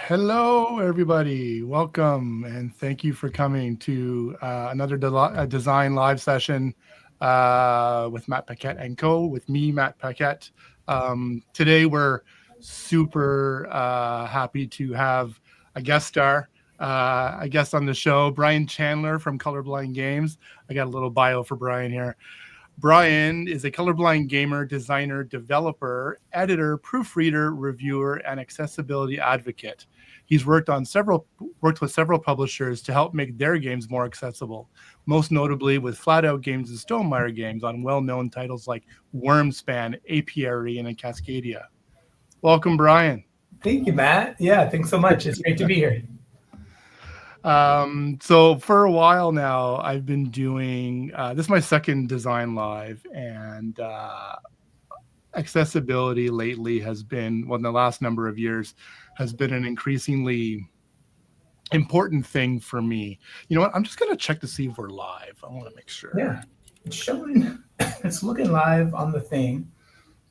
Hello, everybody. Welcome, and thank you for coming to another design live session with Matt Paquette and Co. with me, Matt Paquette. Today, we're super happy to have a guest star, a guest on the show, Brian Chandler from Colorblind Games. I got a little bio for Brian here. Brian is a colorblind gamer, designer, developer, editor, proofreader, reviewer, and accessibility advocate. He's worked with several publishers to help make their games more accessible, most notably with Flat Out Games and Stonemaier Games on well-known titles like Wyrmspan, Apiary, and Cascadia. Welcome, Brian. Thank you, Matt. Yeah, thanks so much. It's great to be here. So for a while now, I've been doing, this is my second design live, and accessibility lately has been, well, in the last number of years, has been an increasingly important thing for me. You know what? I'm just going to check to see if we're live. I want to make sure. Yeah, it's showing, it's looking live on the thing.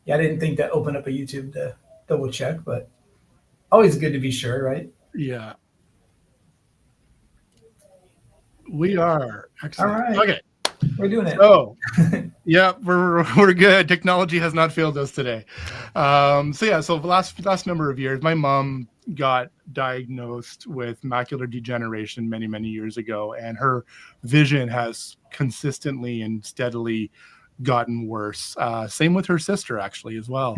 Yeah, I didn't think to open up a YouTube to double check, but always good to be sure, right? Yeah. We are. Excellent. All right. Okay. We're doing it. Oh, yeah, we're good. Technology has not failed us today. So the last number of years, my mom got diagnosed with macular degeneration many years ago, and her vision has consistently and steadily gotten worse. Same with her sister, actually, as well.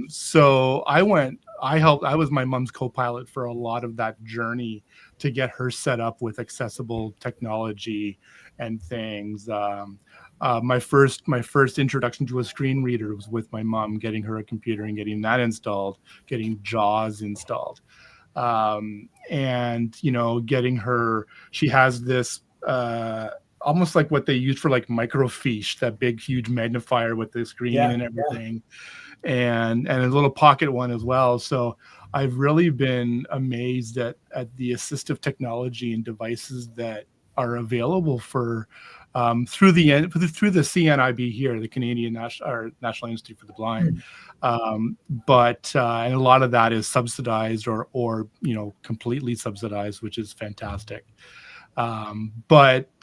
So I was my mom's co-pilot for a lot of that journey to get her set up with accessible technology and things. My first introduction to a screen reader was with my mom, getting her a computer and getting that installed, getting JAWS installed. And, getting her, she has this, almost like what they use for like microfiche, that big, huge magnifier with the screen and everything. And a little pocket one as well. So I've really been amazed at the assistive technology and devices that are available for through the CNIB here, the Canadian National Institute for the Blind. But and a lot of that is subsidized or completely subsidized, which is fantastic. So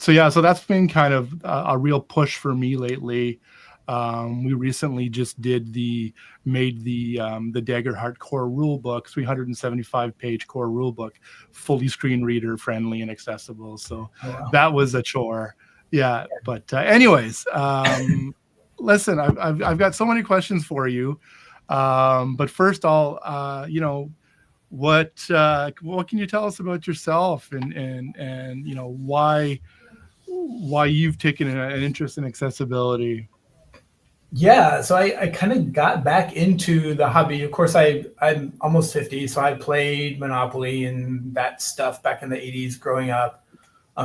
that's been kind of a real push for me lately. We recently just made the Daggerheart core rulebook, 375-page core rulebook, fully screen reader friendly and accessible. So that was a chore. Yeah, but anyways, listen, I've got so many questions for you. But first, what can you tell us about yourself and why you've taken an interest in accessibility? Yeah, so I kind of got back into the hobby. Of course, I'm almost 50, so I played Monopoly and that stuff back in the 80s growing up.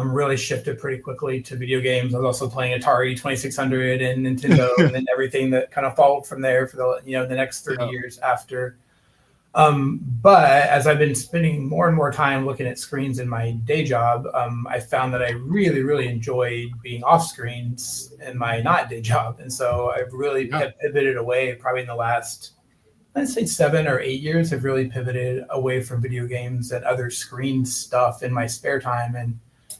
Really shifted pretty quickly to video games. I was also playing Atari 2600 and Nintendo and then everything that kind of followed from there for the next 30 years after. But as I've been spending more and more time looking at screens in my day job, I found that I really enjoyed being off screens in my not day job. And so I've really pivoted away probably in the last, I'd say 7 or 8 years. I've really pivoted away from video games and other screen stuff in my spare time, and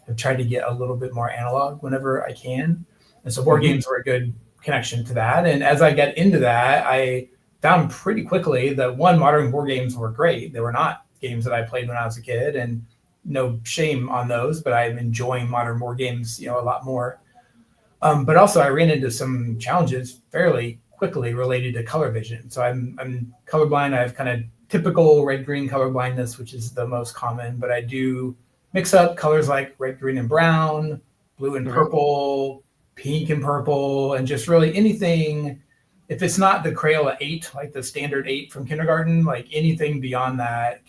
I've tried to get a little bit more analog whenever I can. And so board games were a good connection to that. And as I got into that, I found pretty quickly that modern board games were great. They were not games that I played when I was a kid, and no shame on those, but I'm enjoying modern board games, a lot more. But also I ran into some challenges fairly quickly related to color vision. So I'm colorblind. I have kind of typical red-green color blindness, which is the most common, but I do mix up colors like red, green, and brown, blue and purple, pink and purple, and just really anything. If it's not the Crayola 8, like the standard 8 from kindergarten, like anything beyond that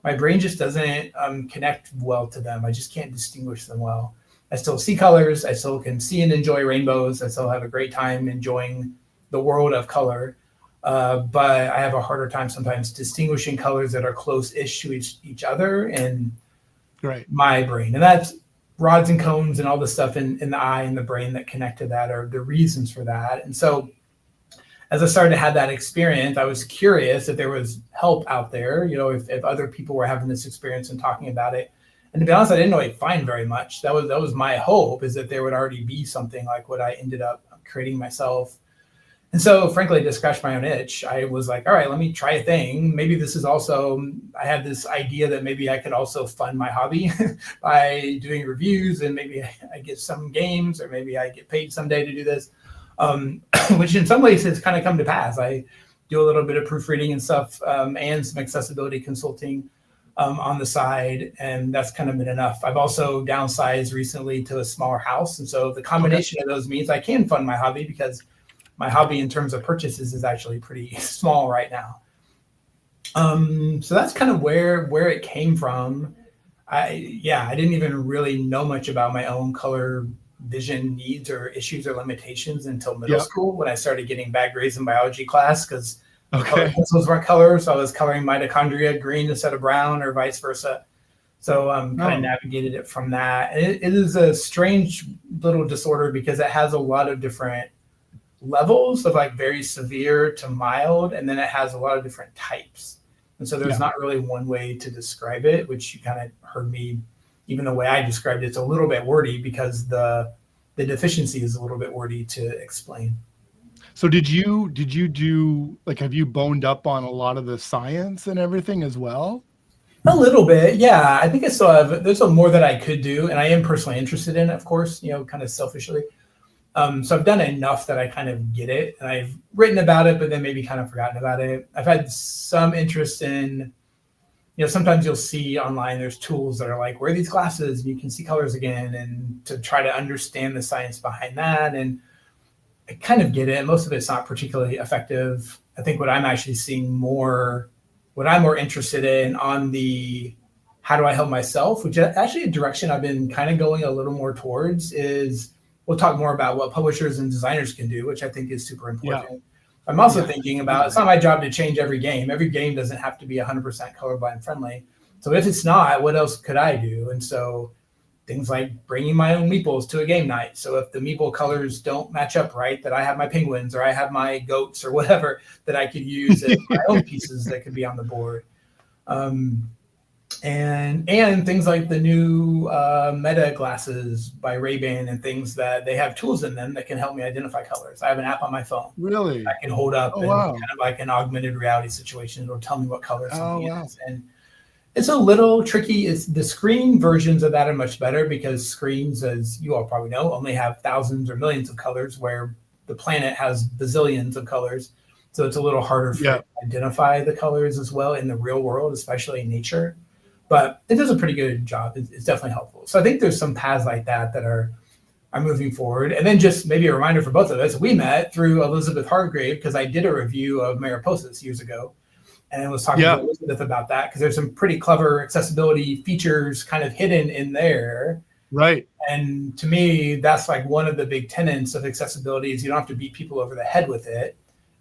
my brain just doesn't connect well to them. I just can't distinguish them well. I still see colors. I still can see and enjoy rainbows. I still have a great time enjoying the world of color. But I have a harder time sometimes distinguishing colors that are close-ish to each other in my brain. And that's rods and cones and all the stuff in the eye and the brain that connect to that are the reasons for that. And so as I started to have that experience, I was curious if there was help out there, if other people were having this experience and talking about it. And to be honest, I didn't really find very much. That was my hope, is that there would already be something like what I ended up creating myself. And so, frankly, to scratch my own itch, I was like, all right, let me try a thing. Maybe this is also, I had this idea that maybe I could also fund my hobby by doing reviews, and maybe I get some games, or maybe I get paid someday to do this, which in some ways has kind of come to pass. I do a little bit of proofreading and stuff, and some accessibility consulting on the side, and that's kind of been enough. I've also downsized recently to a smaller house, and so the combination of those means I can fund my hobby, because my hobby in terms of purchases is actually pretty small right now. So that's kind of where it came from. I didn't even really know much about my own color vision needs or issues or limitations until middle school, when I started getting bad grades in biology class, because color pencils weren't color, so I was coloring mitochondria green instead of brown, or vice versa. So kind of navigated it from that. And it is a strange little disorder, because it has a lot of different levels of like very severe to mild, and then it has a lot of different types. And so there's not really one way to describe it, which you kind of heard me, even the way I described it's a little bit wordy, because the deficiency is a little bit wordy to explain. So did you do, like, have you boned up on a lot of the science and everything as well? A little bit, yeah. I think I still have, there's more that I could do, and I am personally interested in it, of course, kind of selfishly. So I've done enough that I kind of get it, and I've written about it, but then maybe kind of forgotten about it. I've had some interest in, sometimes you'll see online, there's tools that are like, wear these glasses and you can see colors again, and to try to understand the science behind that. And I kind of get it. Most of it's not particularly effective. I think what I'm actually seeing more, what I'm more interested in on the how do I help myself, which is actually a direction I've been kind of going a little more towards, is we'll talk more about what publishers and designers can do, which I think is super important. Yeah. I'm also thinking about, it's not my job to change every game. Every game doesn't have to be 100% colorblind friendly. So if it's not, what else could I do? And so things like bringing my own meeples to a game night. So if the meeple colors don't match up right, that I have my penguins, or I have my goats, or whatever, that I could use as my own pieces that could be on the board. And things like the new Meta glasses by Ray-Ban, and things that they have tools in them that can help me identify colors. I have an app on my phone. Really? I can hold up and kind of like an augmented reality situation. It'll tell me what color something is. And it's a little tricky. It's the screen versions of that are much better, because screens, as you all probably know, only have thousands or millions of colors, where the planet has bazillions of colors. So it's a little harder for to identify the colors as well in the real world, especially in nature. But it does a pretty good job. It's definitely helpful. So I think there's some paths like that are moving forward. And then just maybe a reminder for both of us, we met through Elizabeth Hargrave, because I did a review of Mariposas years ago, and I was talking to Elizabeth about that, because there's some pretty clever accessibility features kind of hidden in there. Right. And to me, that's like one of the big tenets of accessibility, is you don't have to beat people over the head with it.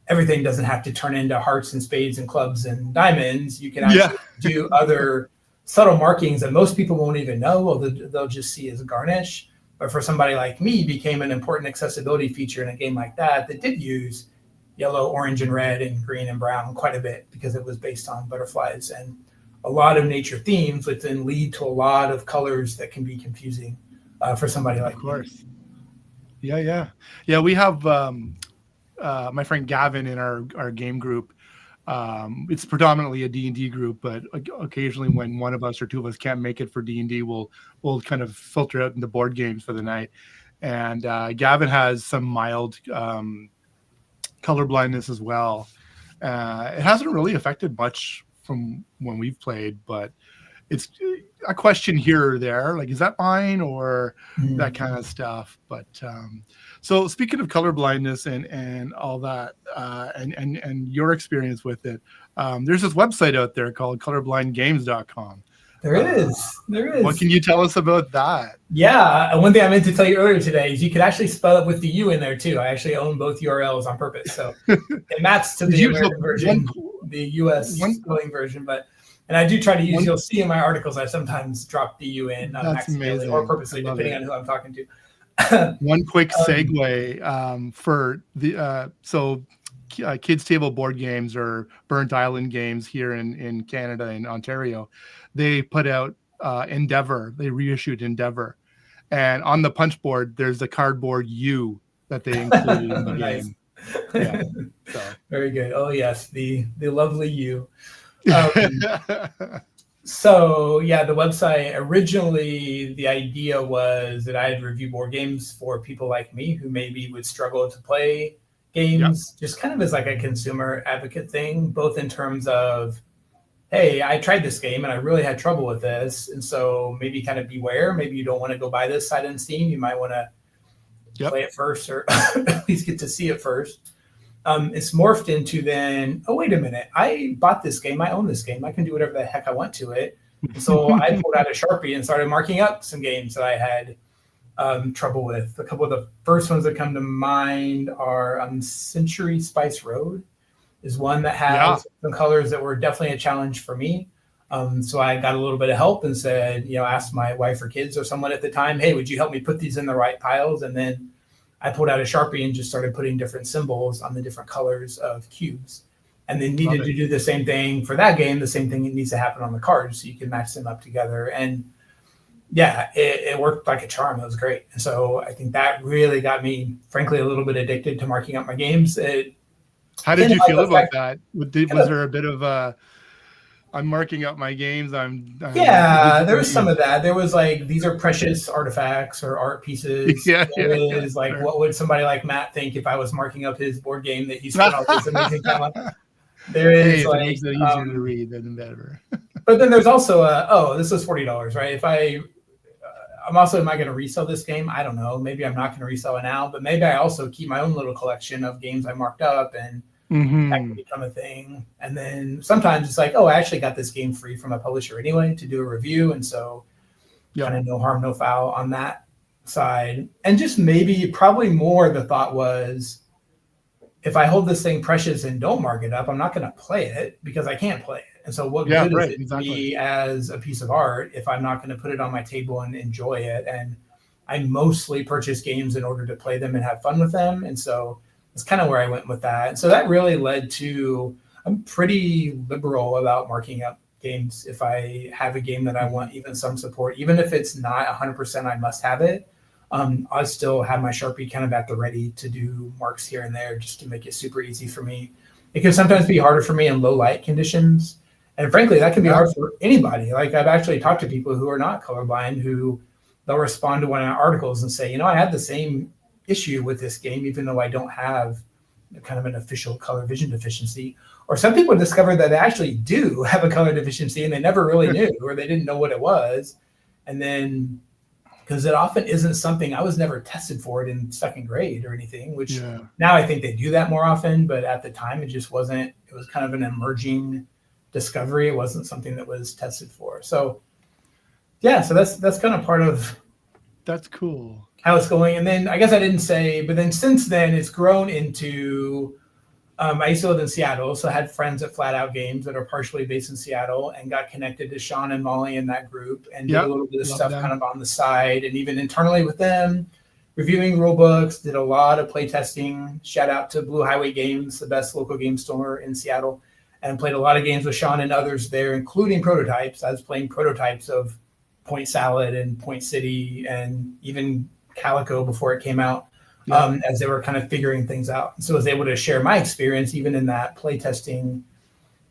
Everything doesn't have to turn into hearts and spades and clubs and diamonds. You can actually do other subtle markings that most people won't even know, or they'll just see as a garnish. But for somebody like me, became an important accessibility feature in a game like that did use yellow, orange, and red, and green and brown quite a bit, because it was based on butterflies and a lot of nature themes, which then lead to a lot of colors that can be confusing for somebody like me. Of course. Yeah. We have my friend Gavin in our game group. It's predominantly a D&D group, but occasionally when one of us or two of us can't make it for D&D, we'll kind of filter out into board games for the night. And Gavin has some mild color blindness as well. It hasn't really affected much from when we've played, but it's a question here or there, like, is that mine, or that kind of stuff. But so speaking of color blindness and all that, and your experience with it, there's this website out there called colorblindgames.com. There is. What can you tell us about that? Yeah, one thing I meant to tell you earlier today is you could actually spell it with the U in there too. I actually own both URLs on purpose, so it maps to the American version, the US spelling version. And I do try to use. You'll see in my articles, I sometimes drop the U in accidentally or purposely, depending on who I'm talking to. One quick segue for the so kids table board games or Burnt Island games here in Canada and Ontario, they put out Endeavor. They reissued Endeavor, and on the punch board there's the cardboard U that they included in the Nice. game. Yeah, so. Very good. Oh yes, the lovely U. So yeah, the website originally, the idea was that I'd review board games for people like me who maybe would struggle to play games, just kind of as like a consumer advocate thing, both in terms of, hey, I tried this game and I really had trouble with this, and so maybe kind of beware. Maybe you don't want to go buy this site on Steam. You might want to play it first, or at least get to see it first. It's morphed into then, oh, wait a minute, I bought this game, I own this game, I can do whatever the heck I want to it. So I pulled out a Sharpie and started marking up some games that I had trouble with. A couple of the first ones that come to mind are Century Spice Road is one that has some colors that were definitely a challenge for me. So I got a little bit of help and said, asked my wife or kids or someone at the time, hey, would you help me put these in the right piles? And then I pulled out a Sharpie and just started putting different symbols on the different colors of cubes. And then needed to do the same thing for that game. The same thing needs to happen on the cards so you can match them up together. And yeah, it worked like a charm. It was great. And so I think that really got me, frankly, a little bit addicted to marking up my games. How did you feel about that? Was there a bit of I'm marking up my games. There was some of that. There was like, these are precious artifacts or art pieces. What would somebody like Matt think if I was marking up his board game that he's spent all this amazing time on? There is it makes it easier to read than better. But then there's also this was $40, right? If am I going to resell this game? I don't know. Maybe I'm not going to resell it now, but maybe I also keep my own little collection of games I marked up, and that can become a thing. And then sometimes it's like, oh, I actually got this game free from a publisher anyway to do a review. And so kind of no harm, no foul on that side. And just probably more the thought was, if I hold this thing precious and don't mark it up, I'm not going to play it because I can't play it. And so what good is it to me as a piece of art if I'm not going to put it on my table and enjoy it? And I mostly purchase games in order to play them and have fun with them. And so that's kind of where I went with that. And so that really led to, I'm pretty liberal about marking up games. If I have a game that I want even some support, even if it's not 100% I must have it, I still have my Sharpie kind of at the ready to do marks here and there just to make it super easy for me. It can sometimes be harder for me in low light conditions. And frankly, that can be hard for anybody. Like I've actually talked to people who are not colorblind who they'll respond to one of our articles and say, I had the same issue with this game, even though I don't have kind of an official color vision deficiency. Or some people discover that they actually do have a color deficiency and they never really knew, or they didn't know what it was. And then, because it often isn't something, I was never tested for it in second grade or anything, which now I think they do that more often, but at the time it just wasn't, it was kind of an emerging discovery. It wasn't something that was tested for. So so that's kind of part of that's cool how it's going. And then I guess I didn't say, but then since then it's grown into, I used to live in Seattle, so I had friends at Flat Out Games that are partially based in Seattle, and got connected to Sean and Molly in that group, and did a little bit of stuff kind of on the side, and even internally with them, reviewing rule books, did a lot of play testing. Shout out to Blue Highway Games, the best local game store in Seattle, and played a lot of games with Sean and others there, including prototypes. I was playing prototypes of Point Salad and Point City and even Calico before it came out, as they were kind of figuring things out. So I was able to share my experience even in that playtesting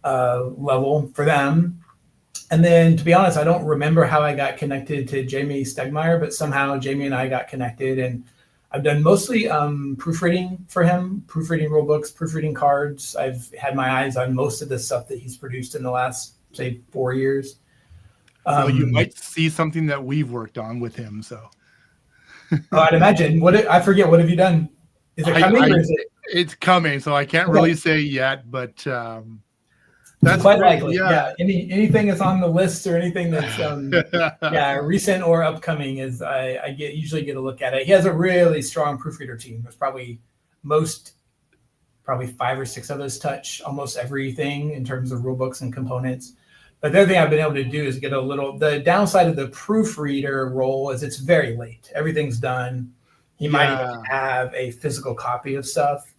level for them. And then, to be honest, I don't remember how I got connected to Jamie Stegmeyer, but somehow Jamie and I got connected, and I've done mostly proofreading for him, proofreading rule books, proofreading cards. I've had my eyes on most of the stuff that he's produced in the last, say, 4 years. So you might see something that we've worked on with him. So I'd imagine. I forget. What have you done? Is it coming? Or is it? It's coming, so I can't really say yet, but that's quite likely. Yeah. Anything that's on the list or anything that's recent or upcoming is I usually get a look at it. He has a really strong proofreader team. There's probably 5 or 6 of us touch almost everything in terms of rule books and components. But the other thing I've been able to do is get the downside of the proofreader role is it's very late. Everything's done. He might even have a physical copy of stuff.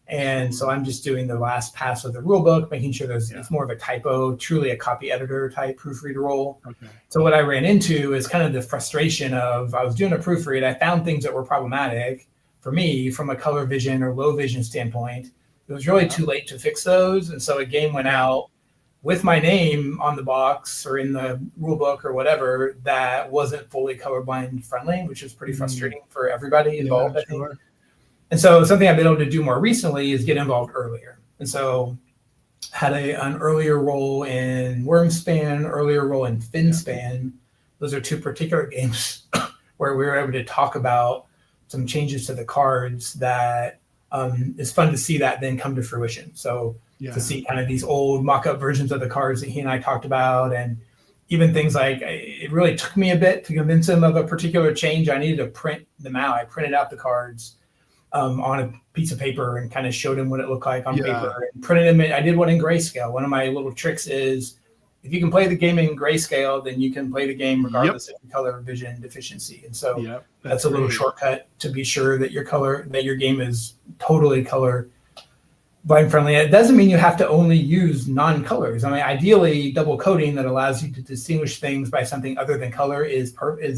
And so I'm just doing the last pass of the rule book, making sure it's more of a typo, truly a copy editor type proofreader role. Okay. So what I ran into is kind of the frustration of I was doing a proofread. I found things that were problematic for me from a color vision or low vision standpoint. It was really too late to fix those. And so a game went out with my name on the box or in the rule book or whatever that wasn't fully colorblind friendly, which is pretty frustrating for everybody involved, I think. And so something I've been able to do more recently is get involved earlier. And so had an earlier role in Wyrmspan, earlier role in Wingspan. Those are two particular games where we were able to talk about some changes to the cards that is fun to see that then come to fruition. So to see kind of these old mock-up versions of the cards that he and I talked about, and even things like it really took me a bit to convince him of a particular change. I needed to print them out. I printed out the cards on a piece of paper and kind of showed him what it looked like on paper and printed them in. I did one in grayscale. One of my little tricks is if you can play the game in grayscale, then you can play the game regardless of your color vision deficiency. And so that's a little shortcut to be sure that your game is totally color blind friendly. It doesn't mean you have to only use non-colors. I mean, ideally, double coding that allows you to distinguish things by something other than color is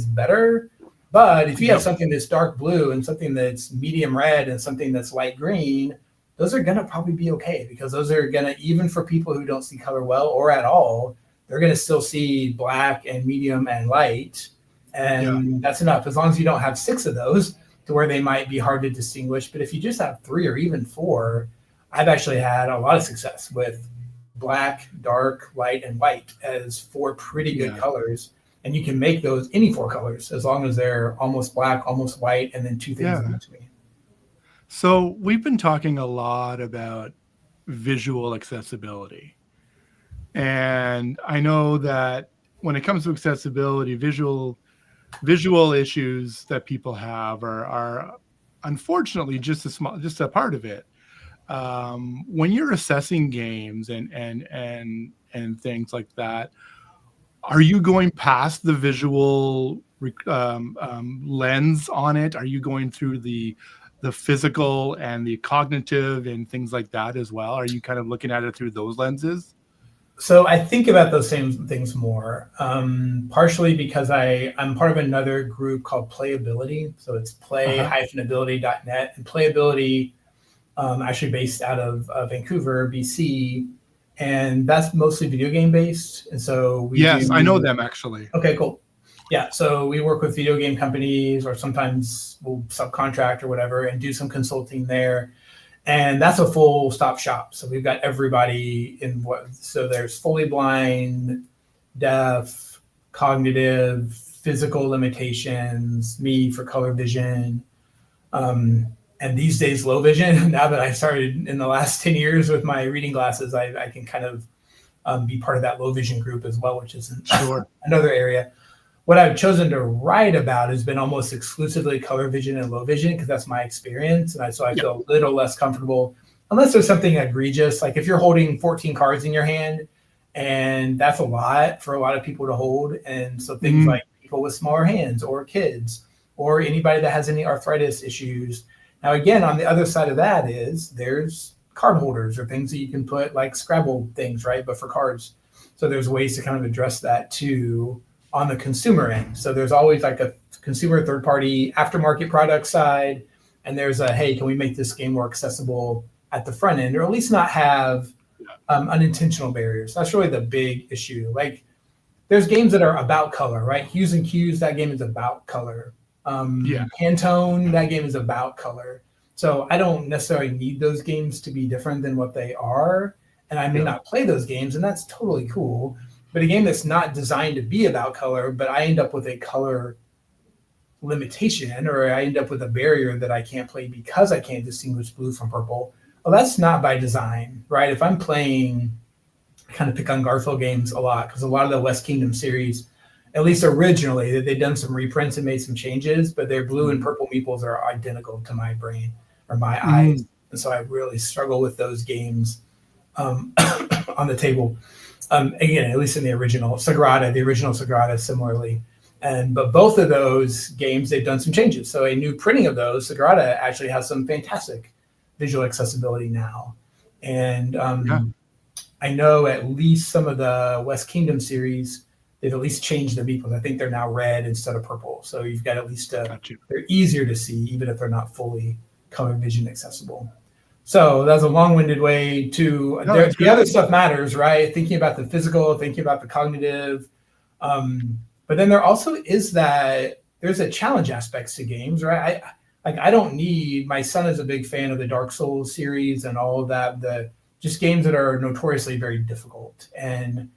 better. But if you have something that's dark blue and something that's medium red and something that's light green, those are going to probably be okay, because those are going to, even for people who don't see color well or at all, they're going to still see black and medium and light. And that's enough, as long as you don't have 6 of those to where they might be hard to distinguish. But if you just have 3 or even 4, I've actually had a lot of success with black, dark, light, and white as 4 pretty good colors. And you can make those any 4 colors as long as they're almost black, almost white, and then 2 things in between. So we've been talking a lot about visual accessibility. And I know that when it comes to accessibility, visual issues that people have are unfortunately just a part of it. When you're assessing games and things like that, are you going past the visual lens on it? Are you going through the physical and the cognitive and things like that as well? Are you kind of looking at it through those lenses? So I think about those same things more, partially because I'm part of another group called Playability. So it's play-ability.net, and Playability actually based out of Vancouver, BC. And that's mostly video game based. And so I know them actually. Okay, cool. Yeah, so we work with video game companies, or sometimes we'll subcontract or whatever and do some consulting there. And that's a full stop shop. So we've got everybody so there's fully blind, deaf, cognitive, physical limitations, me for color vision, and these days low vision. Now that I started in the last 10 years with my reading glasses, I can kind of be part of that low vision group as well, which is another area. What I've chosen to write about has been almost exclusively color vision and low vision, because that's my experience. And so I feel a little less comfortable, unless there's something egregious. Like if you're holding 14 cards in your hand, and that's a lot for a lot of people to hold. And so things like people with smaller hands, or kids, or anybody that has any arthritis issues. Now, again, on the other side of that there's card holders or things that you can put, like Scrabble things, right? But for cards. So there's ways to kind of address that too on the consumer end. So there's always like a consumer third-party aftermarket product side, and there's hey, can we make this game more accessible at the front end, or at least not have unintentional barriers? That's really the big issue. Like there's games that are about color, right? Hues and Cues, that game is about color. Pantone, that game is about color. So I don't necessarily need those games to be different than what they are, and I may not play those games, and that's totally cool. But a game that's not designed to be about color, but I end up with a color limitation, or I end up with a barrier that I can't play because I can't distinguish blue from purple. Well, that's not by design, right? If I'm playing, I kind of pick on Garfield games a lot, because a lot of the West Kingdom series, at least originally, they've done some reprints and made some changes, but their blue and purple meeples are identical to my brain or my eyes. And so I really struggle with those games on the table. Again, at least in the original Sagrada similarly. But both of those games, they've done some changes. So a new printing of those, Sagrada actually has some fantastic visual accessibility now. And I know at least some of the West Kingdom series, they've at least changed the meeples. I think they're now red instead of purple. So you've got at least they're easier to see, even if they're not fully color vision accessible. So that's a long-winded way to the other stuff matters, right? Thinking about the physical, thinking about the cognitive. But then there also is that there's a challenge aspects to games, right? I don't need, my son is a big fan of the Dark Souls series and all of that, just games that are notoriously very difficult. And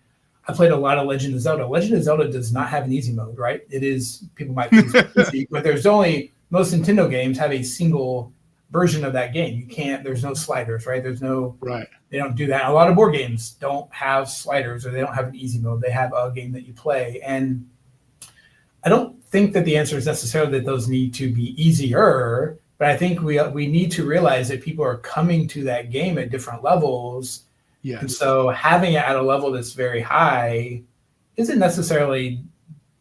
I played a lot of Legend of Zelda. Legend of Zelda does not have an easy mode, right? It is, people might think it's easy, but there's only, most Nintendo games have a single version of that game. You can't, there's no sliders, right? There's no, they don't do that. A lot of board games don't have sliders, or they don't have an easy mode. They have a game that you play. And I don't think that the answer is necessarily that those need to be easier, but I think we need to realize that people are coming to that game at different levels. Yes. And so having it at a level that's very high isn't necessarily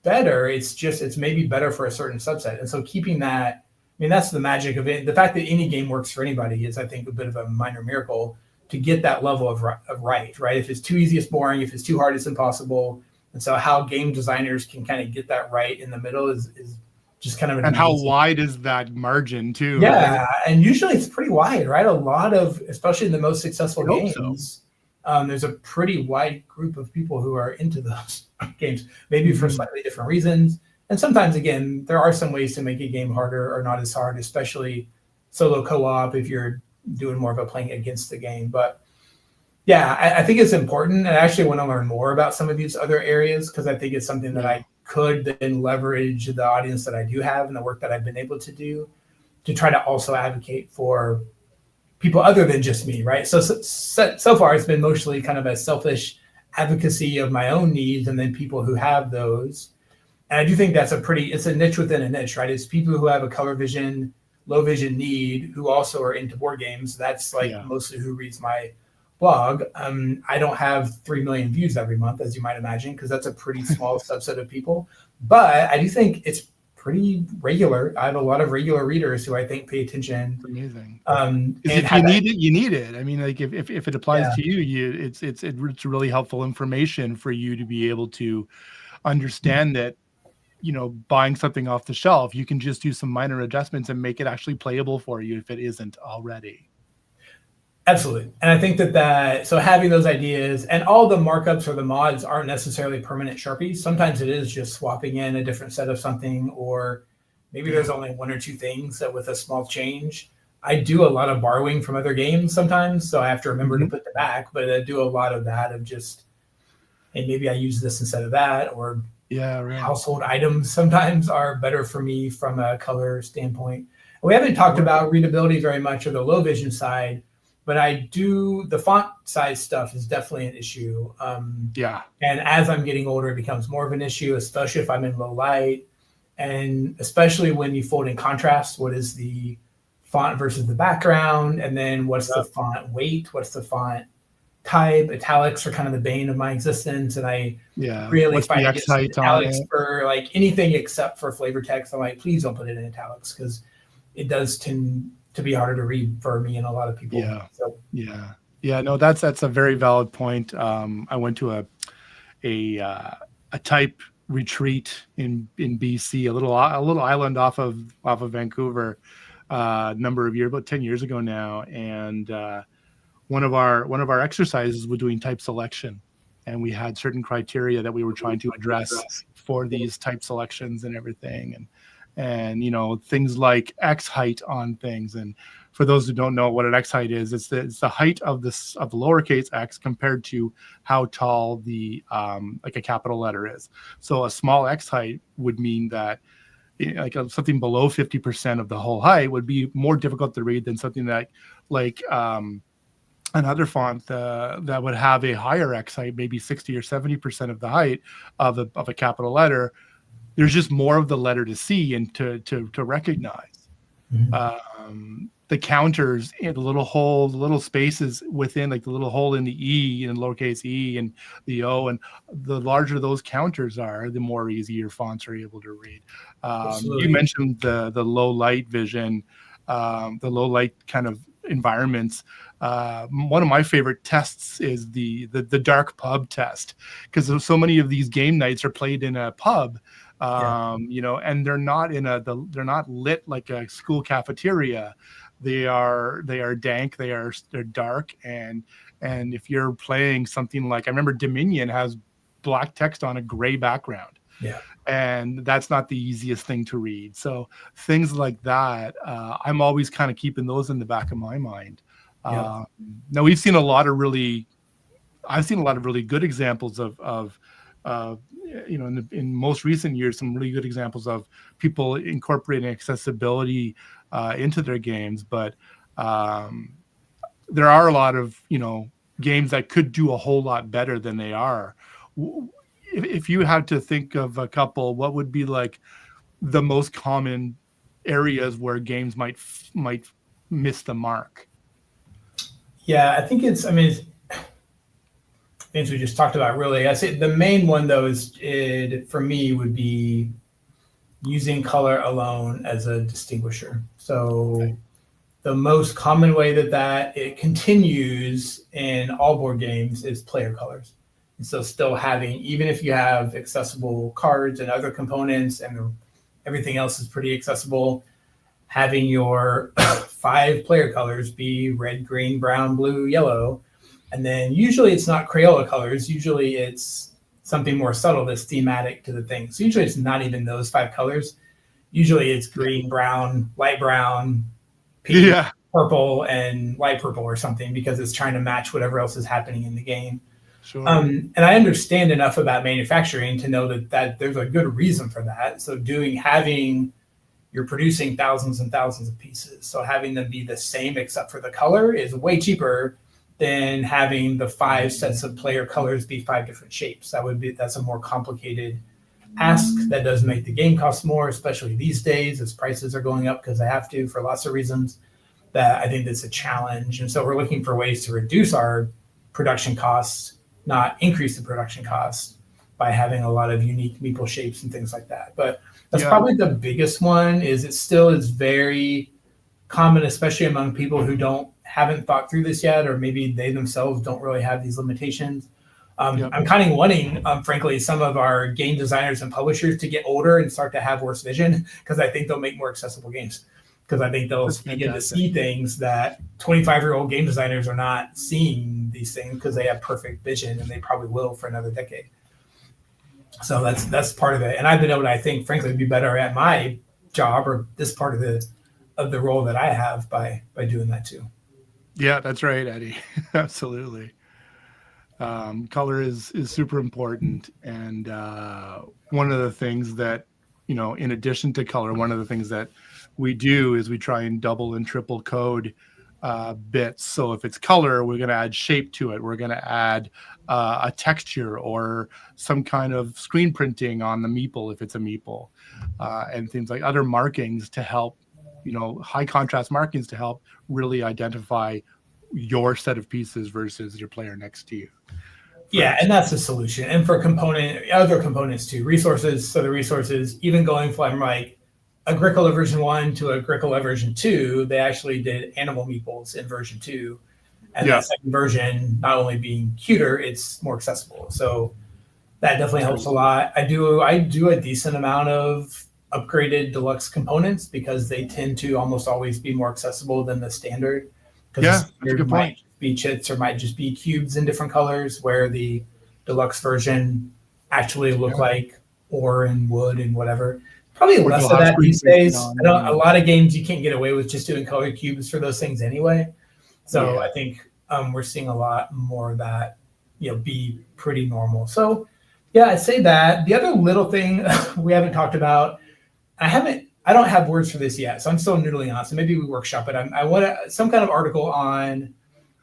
better. It's just, it's maybe better for a certain subset. And so keeping that, I mean, that's the magic of it. The fact that any game works for anybody is, I think, a bit of a minor miracle to get that level of right? If it's too easy, it's boring. If it's too hard, it's impossible. And so how game designers can kind of get that right in the middle is just kind of an amazing. How wide is that margin too? Yeah, right? And usually it's pretty wide, right? A lot of, especially in the most successful games, there's a pretty wide group of people who are into those games, maybe for slightly different reasons. And sometimes, again, there are some ways to make a game harder or not as hard, especially solo co-op if you're doing more of a playing against the game. But yeah, I think it's important. And I actually want to learn more about some of these other areas, because I think it's something that I could then leverage the audience that I do have and the work that I've been able to do to try to also advocate for people other than just me, right? So far, it's been mostly kind of a selfish advocacy of my own needs, and then people who have those. And I do think that's it's a niche within a niche, right? It's people who have a color vision, low vision need, who also are into board games. That's mostly who reads my blog. I don't have 3 million views every month, as you might imagine, because that's a pretty small subset of people. But I do think it's pretty regular. I have a lot of regular readers who I think pay attention. It's amazing. If you need it, you need it. I mean, like if it applies to you, it's really helpful information for you to be able to understand that, you know, buying something off the shelf, you can just do some minor adjustments and make it actually playable for you if it isn't already. Absolutely. And I think so having those ideas, and all the markups or the mods aren't necessarily permanent Sharpies. Sometimes it is just swapping in a different set of something, or maybe there's only one or two things that with a small change. I do a lot of borrowing from other games sometimes, so I have to remember to put them back, but I do a lot of that of just, hey, maybe I use this instead of that, or household items sometimes are better for me from a color standpoint. We haven't talked about readability very much, or the low vision side, but the font size stuff is definitely an issue. And as I'm getting older, it becomes more of an issue, especially if I'm in low light, and especially when you fold in contrast. What is the font versus the background? And then what's the font weight? What's the font type? Italics are kind of the bane of my existence. And I really find italics for like anything except for flavor text. I'm like, please don't put it in italics, because it does tend to be harder to read for me and a lot of people. No, that's a very valid point. I went to a type retreat in BC, a little island off of Vancouver, number of years, about 10 years ago now, and one of our exercises was doing type selection, and we had certain criteria that we were trying to address for these type selections and everything, and you know, things like X height on things. And for those who don't know what an X height is, it's the height of the lowercase x compared to how tall the like a capital letter is. So a small X height would mean that like something below 50% of the whole height would be more difficult to read than something that like another font that would have a higher X height, maybe 60 or 70% of the height of a capital letter. There's just more of the letter to see and to recognize. The counters and the little spaces within, like the little hole in the E and lowercase e and the O, and the larger those counters are, the more easier fonts are able to read. You mentioned the low light vision, the low light kind of environments. One of my favorite tests is the dark pub test, because so many of these game nights are played in a pub, and they're not lit like a school cafeteria. They are dank, they're dark, and if you're playing something like, I remember Dominion has black text on a gray background. Yeah. And that's not the easiest thing to read. So things like that, I'm always kind of keeping those in the back of my mind. Now I've seen a lot of really good examples of in most recent years, some really good examples of people incorporating accessibility into their games. But there are a lot of, games that could do a whole lot better than they are. If you had to think of a couple, what would be like the most common areas where games might miss the mark? Yeah, I think things we just talked about, really. I say the main one, though, for me would be using color alone as a distinguisher. So the most common way that it continues in all board games is player colors. And so still having, even if you have accessible cards and other components and everything else is pretty accessible, having your 5 player colors be red, green, brown, blue, yellow. And then usually it's not Crayola colors. Usually it's something more subtle that's thematic to the thing. So usually it's not even those 5 colors. Usually it's green, brown, light brown, pink, purple, and light purple or something, because it's trying to match whatever else is happening in the game. Sure. And I understand enough about manufacturing to know that there's a good reason for that. So you're producing thousands and thousands of pieces. So having them be the same except for the color is way cheaper than having the 5 sets of player colors be 5 different shapes. That's a more complicated ask. That does make the game cost more, especially these days as prices are going up, because they have to for lots of reasons. That I think that's a challenge. And so we're looking for ways to reduce our production costs, not increase the production costs, by having a lot of unique meeple shapes and things like that. But that's probably the biggest one. It still is very common, especially among people who haven't thought through this yet, or maybe they themselves don't really have these limitations. I'm kind of wanting, frankly, some of our game designers and publishers to get older and start to have worse vision, because I think they'll make more accessible games. Because I think they'll begin to see things that 25-year-old game designers are not seeing these things, because they have perfect vision, and they probably will for another decade. So that's part of it. And I've been able to, I think, frankly, be better at my job, or this part of the role that I have, by doing that too. Yeah, that's right, Eddie. Absolutely. Color is super important. And one of the things that, in addition to color, one of the things that we do is we try and double and triple code bits. So if it's color, we're going to add shape to it. We're going to add a texture or some kind of screen printing on the meeple if it's a meeple, and things like other markings to help, high contrast markings to help really identify your set of pieces versus your player next to you. Yeah, and that's the solution. And for other components too, resources. So the resources, even going from like Agricola version 1 to Agricola version 2, they actually did animal meeples in version 2. And that second version, not only being cuter, it's more accessible. So that definitely helps a lot. I do a decent amount of upgraded deluxe components, because they tend to almost always be more accessible than the standard. Yeah, that's a good point. Be chits or might just be cubes in different colors, where the deluxe version actually look like ore and wood and whatever. Probably less of that these days. A lot of games you can't get away with just doing colored cubes for those things anyway. So I think we're seeing a lot more of that, be pretty normal. So I'd say that. The other little thing we haven't talked about, I don't have words for this yet, so I'm still noodling on it. So maybe we workshop it. I want some kind of article on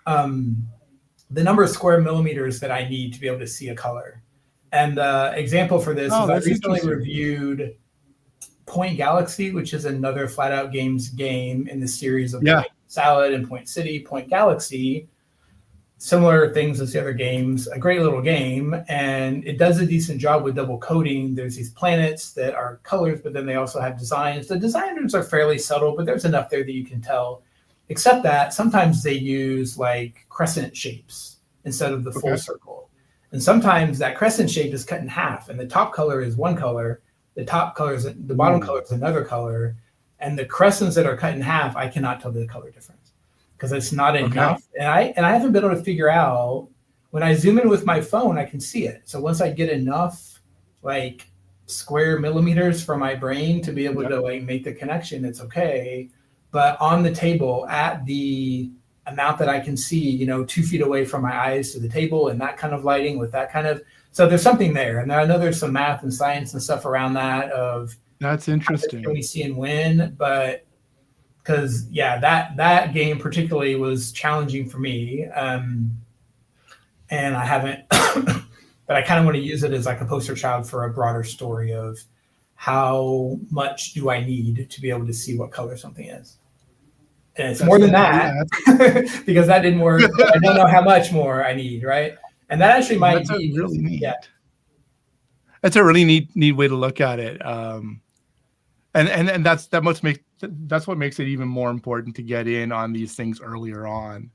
the number of square millimeters that I need to be able to see a color. And the example for this is I recently reviewed Point Galaxy, which is another Flat Out Games game in the series of Point Salad and Point City. Point Galaxy, similar things as the other games, a great little game, and it does a decent job with double coding. There's these planets that are colors, but then they also have designs. The designers are fairly subtle, but there's enough there that you can tell. except that sometimes they use like crescent shapes instead of the full Okay. circle. And sometimes that crescent shape is cut in half, and the top color is one color, the bottom color is another color, and the crescents that are cut in half, I cannot tell the color difference because it's not enough. And I haven't been able to figure out, when I zoom in with my phone, I can see it. So once I get enough like square millimeters for my brain to be able to like make the connection, it's okay. But on the table at the amount that I can see, you know, 2 feet away from my eyes to the table, and that kind of lighting with that kind of, so there's something there. And I know there's some math and science and stuff around that of that's interesting. Can we see and win? But because that game particularly was challenging for me, and I haven't, but I kind of want to use it as like a poster child for a broader story of how much do I need to be able to see what color something is. And it's more than that, because that didn't work. I don't know how much more I need, right? And that actually might be really neat. Yeah. That's a really neat way to look at it. And that's what makes it even more important to get in on these things earlier on,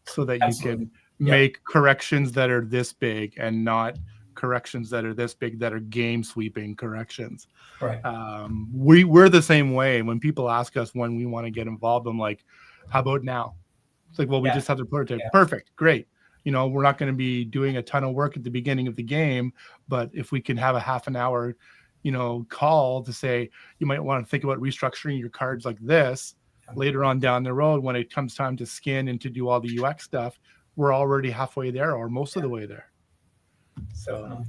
so that you can make corrections that are this big and not corrections that are this big that are game sweeping corrections. Right. We're the same way. When people ask us when we want to get involved, I'm like, how about now? It's like, well, we just have the prototype. Perfect. Great. You know, we're not going to be doing a ton of work at the beginning of the game, but if we can have a half an hour, you know, call to say, you might want to think about restructuring your cards like this later on down the road, when it comes time to skin and to do all the UX stuff, we're already halfway there or most of the way there. So,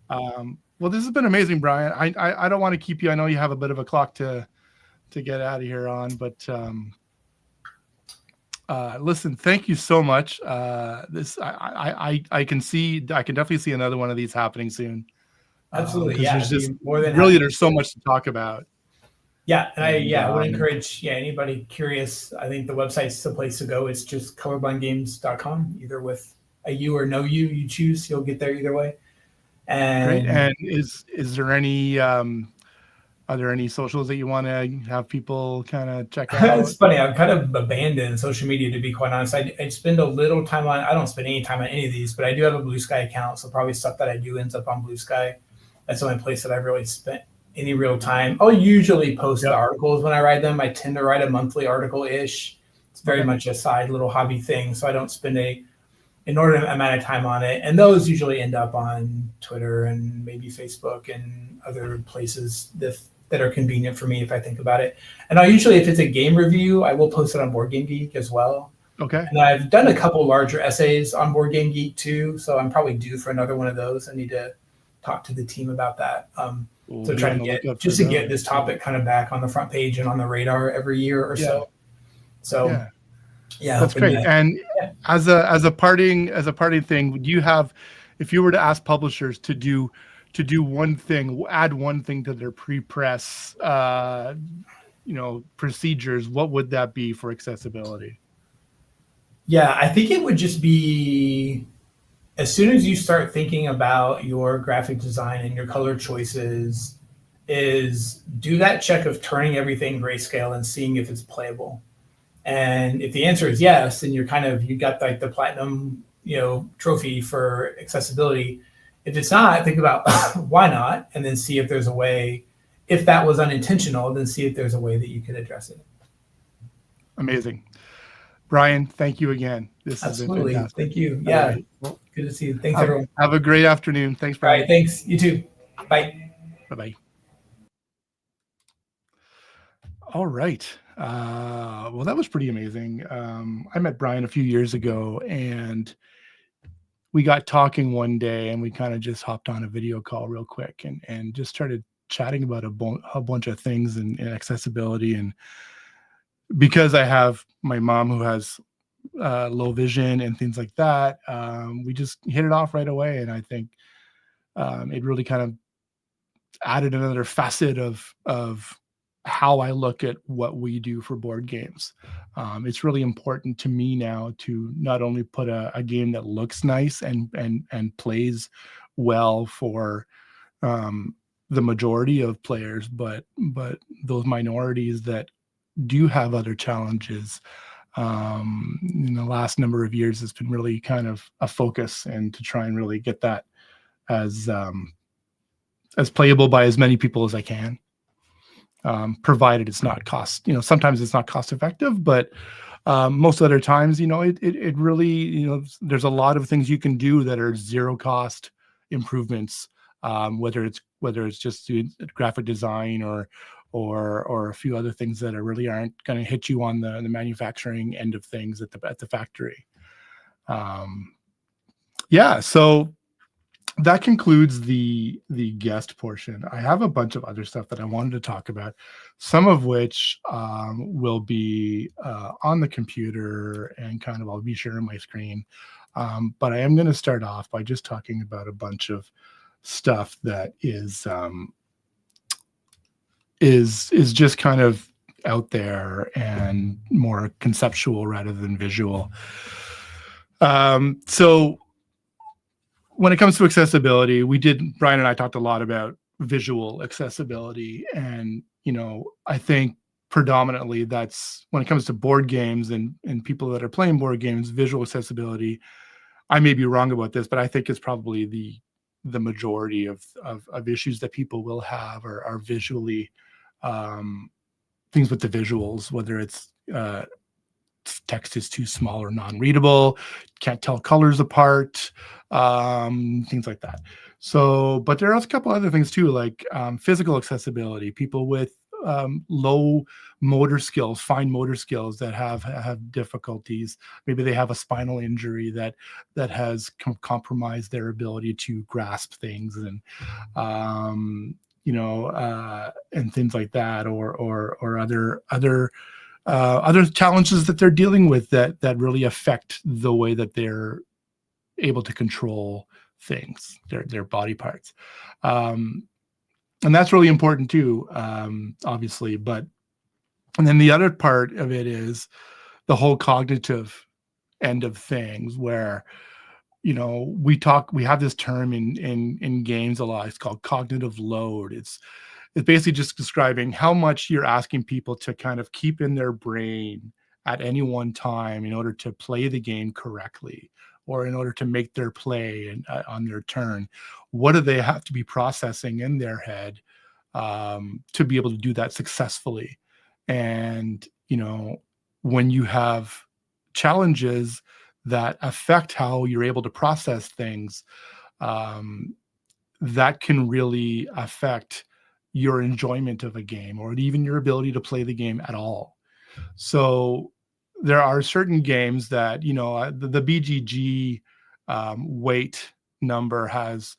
well, this has been amazing, Brian. I don't want to keep you. I know you have a bit of a clock to get out of here on, but listen, thank you so much. This I can definitely see another one of these happening soon. Absolutely, there's just there's so much to talk about. Yeah, and I would encourage anybody curious. I think the website's the place to go. It's just colorblindgames.com, either with a U or no U, you choose. You'll get there either way. And great. And is there any are there any socials that you want to have people kind of check out? It's funny. I've kind of abandoned social media, to be quite honest. I spend a little time on. I don't spend any time on any of these, but I do have a Blue Sky account, so probably stuff that I do ends up on Blue Sky. That's the only place that I've really spent any real time. I'll usually post the articles when I write them. I tend to write a monthly article-ish. It's very much a side little hobby thing, so I don't spend an inordinate amount of time on it. And those usually end up on Twitter and maybe Facebook and other places that are convenient for me if I think about it. And I'll usually, if it's a game review, I will post it on Board Game Geek as well. Okay. And I've done a couple larger essays on Board Game Geek too, so I'm probably due for another one of those. I need to talk to the team about that. So trying to get this topic kind of back on the front page and on the radar every year or so. So that's great. And as a parting thing, do you have, if you were to ask publishers to do one thing, add one thing to their pre-press procedures, what would that be for accessibility? Yeah, I think it would just be, as soon as you start thinking about your graphic design and your color choices, is do that check of turning everything grayscale and seeing if it's playable. And if the answer is yes, then you got like the platinum, trophy for accessibility. If it's not, think about why not, and then see if there's a way. If that was unintentional, then see if there's a way that you could address it. Amazing. Brian, thank you again. This has been fantastic. Thank you. Yeah. Right. Well, good to see you. Thanks, everyone. Have a great afternoon. Thanks, Brian. All right. Thanks. You too. Bye. Bye-bye. All right. Well, that was pretty amazing. I met Brian a few years ago, and we got talking one day, and we kind of just hopped on a video call real quick and just started chatting about a bunch of things and accessibility. And because I have my mom who has low vision and things like that, we just hit it off right away. And I think it really kind of added another facet of how I look at what we do for board games. It's really important to me now to not only put a game that looks nice and plays well for the majority of players, but those minorities that do have other challenges, In the last number of years, it's been really kind of a focus, and to try and really get that as playable by as many people as I can, provided it's not cost. Sometimes it's not cost effective, but most other times, it really, there's a lot of things you can do that are zero cost improvements, whether it's just doing graphic design or a few other things that really aren't going to hit you on the manufacturing end of things at the factory. So that concludes the guest portion. I have a bunch of other stuff that I wanted to talk about, some of which will be on the computer, and kind of I'll be sharing my screen. But I am going to start off by just talking about a bunch of stuff that is just kind of out there and more conceptual rather than visual. So when it comes to accessibility, Brian and I talked a lot about visual accessibility. And, I think predominantly that's when it comes to board games and people that are playing board games, visual accessibility. I may be wrong about this, but I think it's probably the majority of issues that people will have are visually, things with the visuals, whether it's text is too small or non-readable, can't tell colors apart, things like that. So, but there are a couple other things too, like physical accessibility, people with low motor skills, fine motor skills that have difficulties. Maybe they have a spinal injury that has compromised their ability to grasp things, and and things like that, or other challenges that they're dealing with that really affect the way that they're able to control things, their body parts. And that's really important too, obviously. And then the other part of it is the whole cognitive end of things, where, we have this term in games a lot. It's called cognitive load. It's basically just describing how much you're asking people to kind of keep in their brain at any one time in order to play the game correctly, or in order to make their play on their turn. What do they have to be processing in their head to be able to do that successfully? And, when you have challenges that affect how you're able to process things, that can really affect your enjoyment of a game, or even your ability to play the game at all. So there are certain games that, the BGG weight number has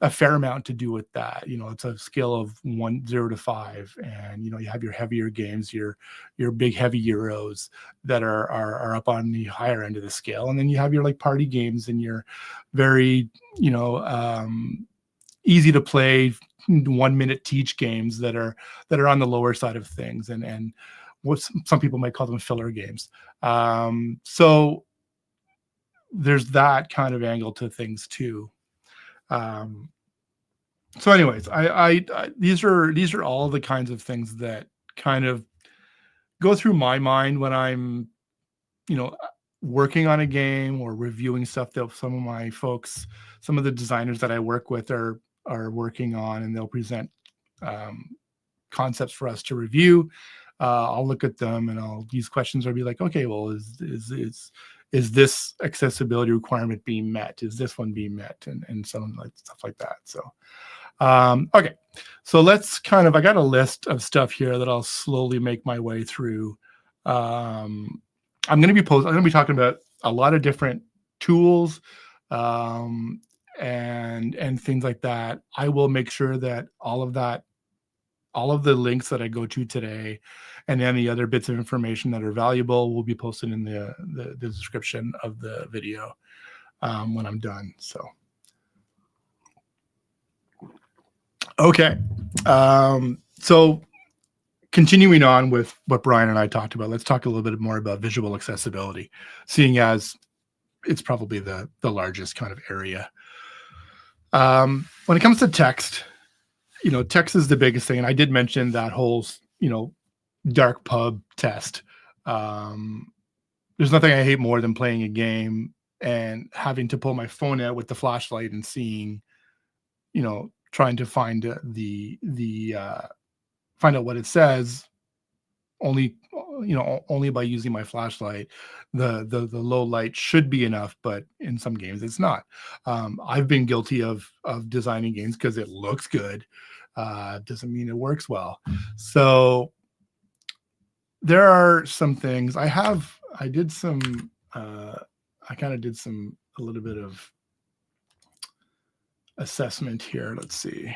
a fair amount to do with that. It's a scale of 0 to 5, and you have your heavier games, your big heavy Euros that are up on the higher end of the scale, and then you have your like party games and your very easy to play 1 minute teach games that are on the lower side of things, and what some people might call them filler games. So there's that kind of angle to things too. So anyways, I these are all the kinds of things that kind of go through my mind when I'm, working on a game or reviewing stuff that some of my folks, some of the designers that I work with are working on, and they'll present concepts for us to review. I'll look at them and these questions will be like, okay, well, is this accessibility requirement being met? Is this one being met? And some like stuff like that. So, okay. So let's I got a list of stuff here that I'll slowly make my way through. I'm going to be talking about a lot of different tools, and things like that. I will make sure that all of the links that I go to today, and any other bits of information that are valuable, will be posted in the description of the video when I'm done. So, okay. So continuing on with what Brian and I talked about, let's talk a little bit more about visual accessibility, seeing as it's probably the largest kind of area. When it comes to text, text is the biggest thing. And I did mention that whole, dark pub test. there's nothing I hate more than playing a game and having to pull my phone out with the flashlight and seeing, trying to find find out what it says only by using my flashlight. The low light should be enough, but in some games it's not. I've been guilty of designing games because it looks good. Doesn't mean it works well. So there are some things I did some I kind of did a little bit of assessment here. Let's see.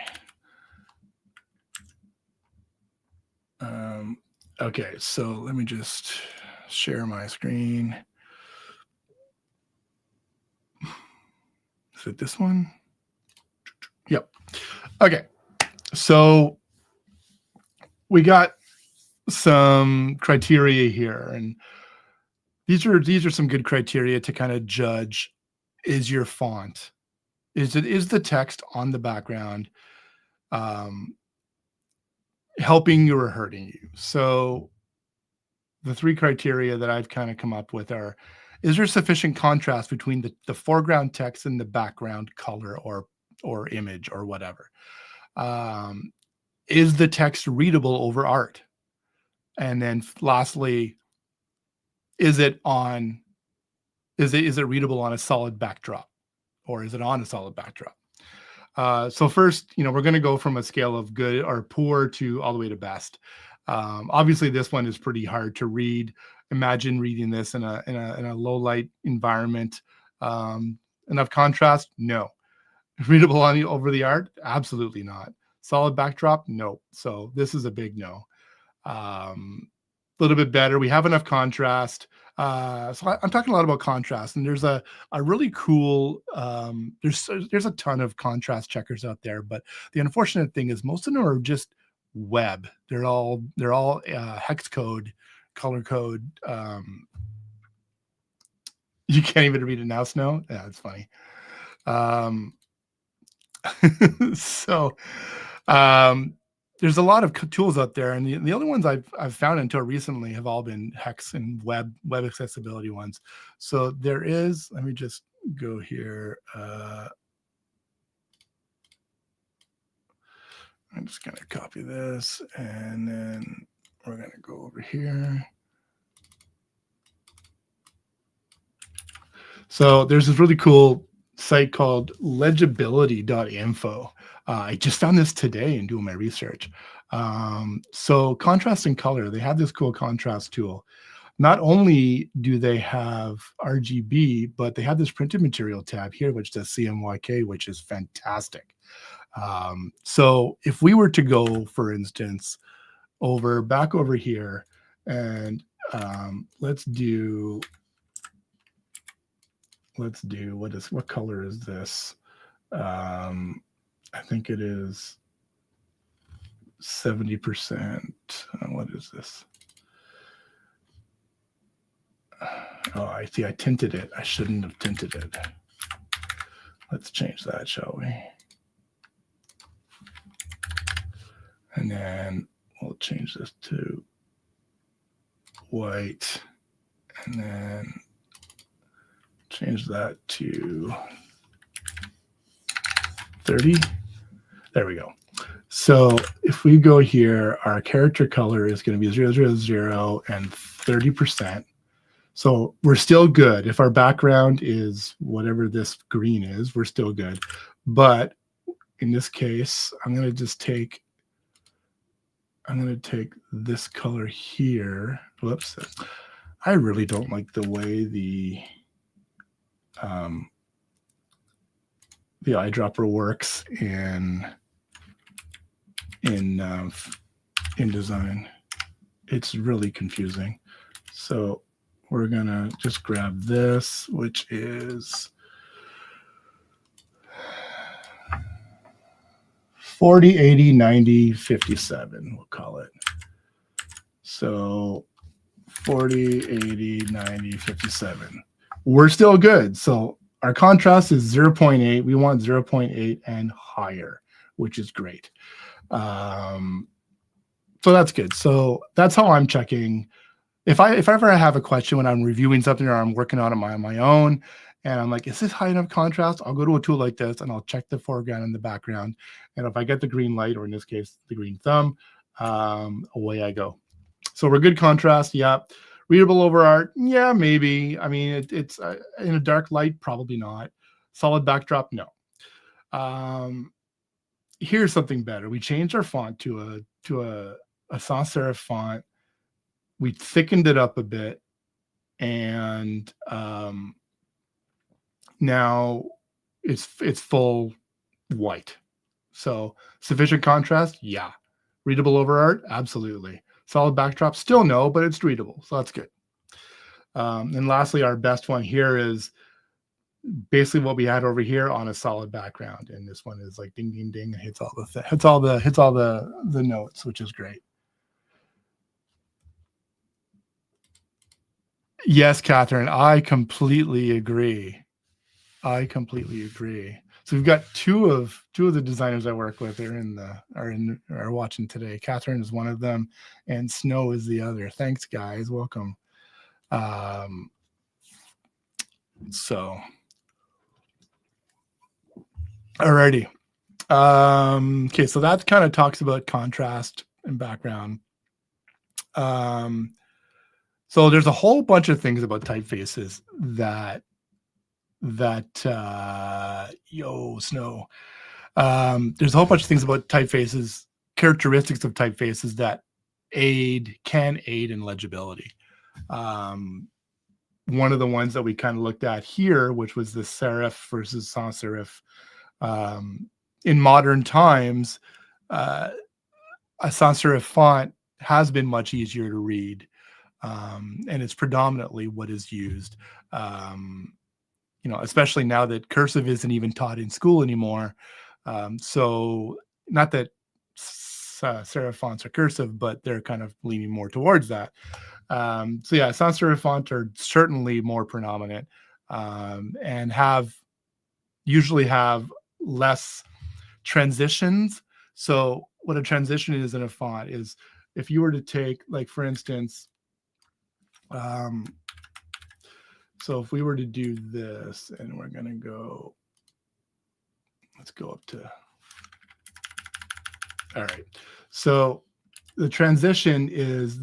Okay, so let me just share my screen. Is it this one? Yep. Okay, so we got some criteria here, and these are some good criteria to kind of judge: is your font, is the text on the background helping you or hurting you? So the three criteria that I've kind of come up with are: is there sufficient contrast between the foreground text and the background color or image or whatever? Is the text readable over art? And then lastly, is it readable on a solid backdrop, or is it on a solid backdrop? So first, we're going to go from a scale of good or poor to all the way to best. Obviously, this one is pretty hard to read. Imagine reading this in a low light environment. Enough contrast? No. Readable over the art? Absolutely not. Solid backdrop? No. So this is a big no. A little bit better. We have enough contrast. So I'm talking a lot about contrast, and there's a really cool, there's a ton of contrast checkers out there, but the unfortunate thing is most of them are just web. They're all hex code, color code. You can't even read it now, Snow. Yeah, it's funny. So there's a lot of tools out there, and the only ones I've found until recently have all been hex and web accessibility ones. So there is, let me just go here. I'm just going to copy this, and then we're going to go over here. So there's this really cool site called Legibility.info. I just found this today in doing my research. So contrast and color, they have this cool contrast tool. Not only do they have RGB, but they have this printed material tab here, which does CMYK, which is fantastic. So if we were to go, for instance, back over here, and let's do what color is this? I think it is 70%. What is this? Oh, I see. I tinted it. I shouldn't have tinted it. Let's change that, shall we? And then we'll change this to white, and then change that to 30. There we go. So if we go here, our character color is going to be 000 and 30%. So we're still good. If our background is whatever this green is, we're still good. But in this case, I'm going to take this color here. Whoops. I really don't like the way the eyedropper works in InDesign. It's really confusing. So we're gonna just grab this, which is 40, 80, 90, 57, we'll call it. So 40, 80, 90, 57. We're still good. So our contrast is 0.8. We want 0.8 and higher, which is great. So that's good. So that's how I'm checking. if I ever have a question when I'm reviewing something or I'm working on it on my own, and I'm like, is this high enough contrast? I'll go to a tool like this and I'll check the foreground and the background. And if I get the green light, or in this case, the green thumb, away I go. So we're good contrast. Yeah. Readable over art. Yeah, maybe. I mean, it's in a dark light, probably not. Solid backdrop. No. Here's something better. We changed our font to a sans serif font. We thickened it up a bit, and now it's full white. So sufficient contrast, yeah. Readable over art, absolutely. Solid backdrop, still no, but it's readable, so that's good. And lastly, our best one here is basically what we had over here on a solid background, and this one is like ding ding ding, and hits all the notes, which is great. Yes, Catherine, I completely agree. So we've got two of the designers I work with are watching today. Catherine is one of them, and Snow is the other. Thanks, guys. Welcome. So, alrighty. Okay, so that kind of talks about contrast and background. So there's a whole bunch of things about typefaces that Snow. There's a whole bunch of things about typefaces, characteristics of typefaces that can aid in legibility. One of the ones that we kind of looked at here, which was the serif versus sans serif. In modern times, a sans serif font has been much easier to read. And it's predominantly what is used, especially now that cursive isn't even taught in school anymore. So not that serif fonts are cursive, but they're kind of leaning more towards that. So yeah, sans serif fonts are certainly more predominant, and usually have less transitions. So what a transition is in a font is, if you were to take, like, for instance, so if we were to do this, and we're going to go, let's go up to, all right. So the transition is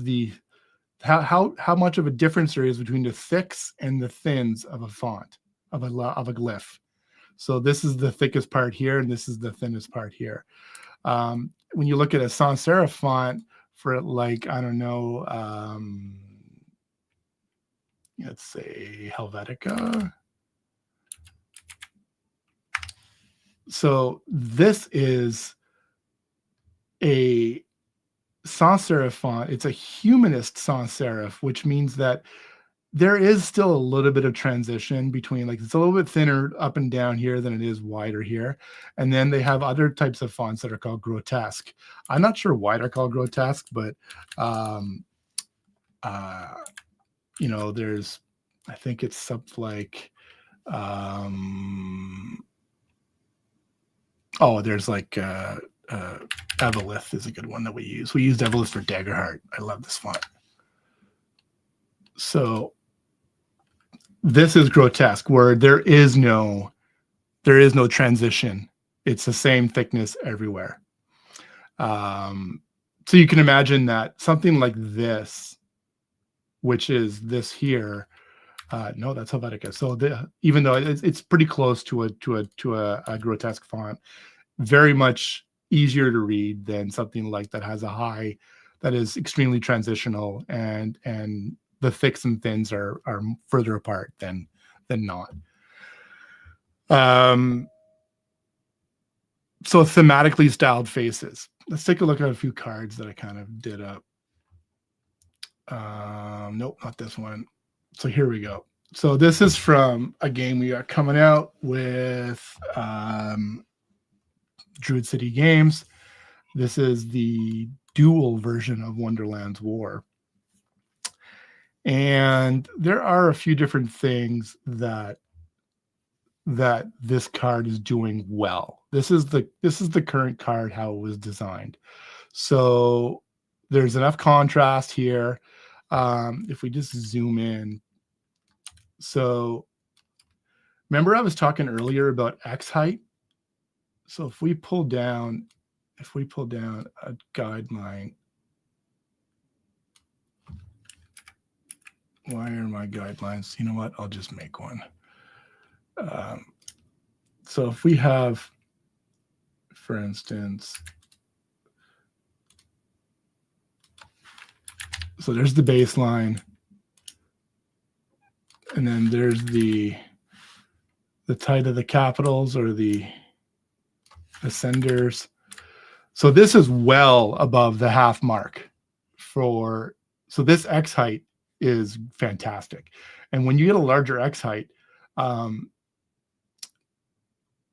how much of a difference there is between the thicks and the thins of a font, of a glyph. So this is the thickest part here, and this is the thinnest part here. When you look at a sans serif font for, like, I don't know, let's say Helvetica. So this is a sans serif font. It's a humanist sans serif, which means that there is still a little bit of transition between, like, it's a little bit thinner up and down here than it is wider here. And then they have other types of fonts that are called grotesque. I'm not sure why they're called grotesque, but there's, I think it's something like, there's like Evelith is a good one that we use. We used Evelith for Daggerheart. I love this font. So this is grotesque, where there is no transition. It's the same thickness everywhere. So you can imagine that something like this, which is this here, no, that's Helvetica. So even though it's pretty close to a grotesque font, very much easier to read than something like that has a high, that is extremely transitional, and the thicks and thins are further apart than not. So thematically styled faces. Let's take a look at a few cards that I kind of did up. Nope, not this one. So here we go. So this is from a game we are coming out with Druid City Games. This is the dual version of Wonderland's War. And there are a few different things that this card is doing well. This is the current card, how it was designed. So there's enough contrast here. If we just zoom in, so remember I was talking earlier about X height. So if we pull down a guideline, why are my guidelines? You know what? I'll just make one. So if we have, for instance, so there's the baseline, and then there's the height of the capitals or the ascenders. So this is well above the half mark for, so this X height is fantastic. And when you get a larger X height,